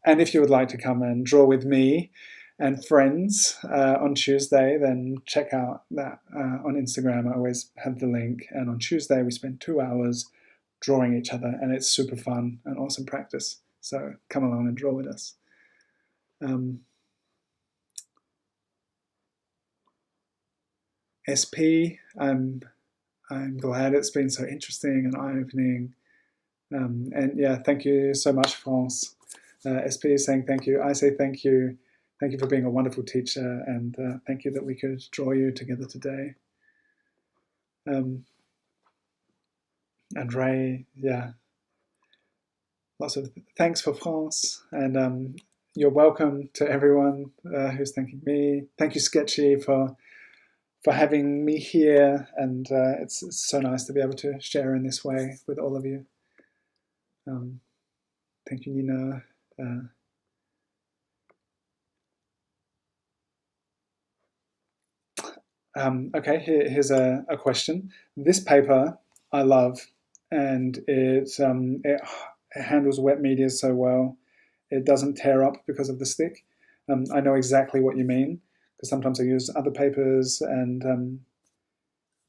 And if you would like to come and draw with me and friends on Tuesday, then check out that on Instagram. I always have the link. And on Tuesday, we spend 2 hours drawing each other, and it's super fun and awesome practice. So come along and draw with us. SP, I'm glad it's been so interesting and eye-opening. And yeah, thank you so much, France. SP is saying thank you. I say thank you. Thank you for being a wonderful teacher, and thank you that we could draw you together today. And Ray, yeah. Lots of thanks for France, and you're welcome to everyone who's thanking me. Thank you, Sketchy, for having me here, and it's so nice to be able to share in this way with all of you. Thank you, Nina. Okay, here's a question. This paper I love, and it handles wet media so well. It doesn't tear up because of the stick. I know exactly what you mean, because sometimes I use other papers and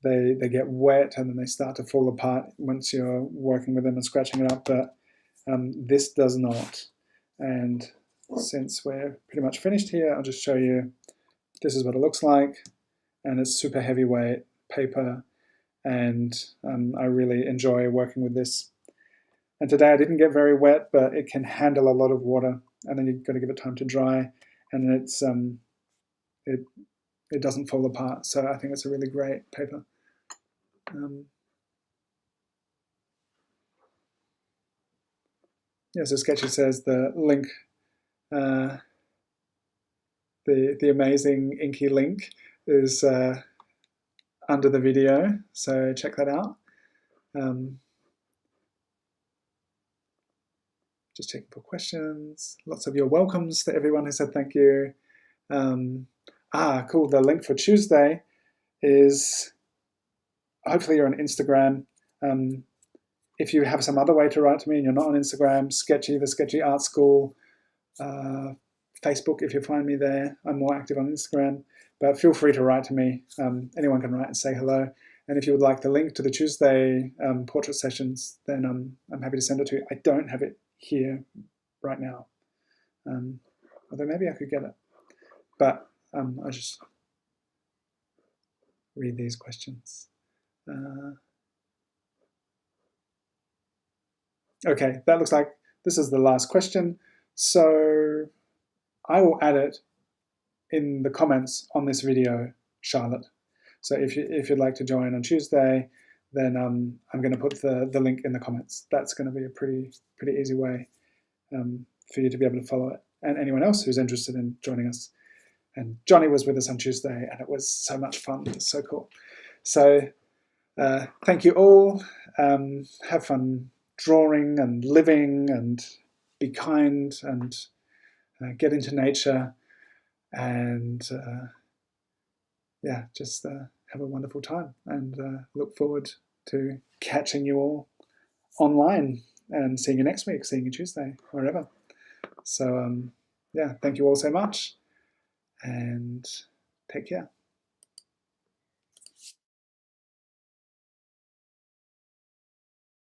they get wet and then they start to fall apart once you're working with them and scratching it up. But This does not. And since we're pretty much finished here, I'll just show you this is what it looks like. And it's super heavyweight paper, and I really enjoy working with this. And today I didn't get very wet, but it can handle a lot of water, and then you've got to give it time to dry, and it doesn't fall apart. So I think it's a really great paper. Yeah, so Sketchy says the link, the amazing inky link is under the video, so check that out. Just checking for questions. Lots of your welcomes to everyone who said thank you. Cool. The link for Tuesday is, hopefully you're on Instagram. If you have some other way to write to me and you're not on Instagram, Sketchy, the Sketchy Art School, Facebook, if you find me there. I'm more active on Instagram, but feel free to write to me. Anyone can write and say hello. And if you would like the link to the Tuesday portrait sessions, then I'm happy to send it to you. I don't have it here right now, although maybe I could get it. But I'll just read these questions. Okay, that looks like this is the last question. So I will add it in the comments on this video, Charlotte. So if you'd like to join on Tuesday, then I'm going to put the link in the comments. That's going to be a pretty easy way for you to be able to follow it. And anyone else who's interested in joining us. And Johnny was with us on Tuesday, and it was so much fun. It was so cool. So thank you all. Have fun drawing and living, and be kind, and get into nature, and yeah, just have a wonderful time, and look forward to catching you all online and seeing you next week, seeing you Tuesday, wherever. So yeah, thank you all so much, and take care.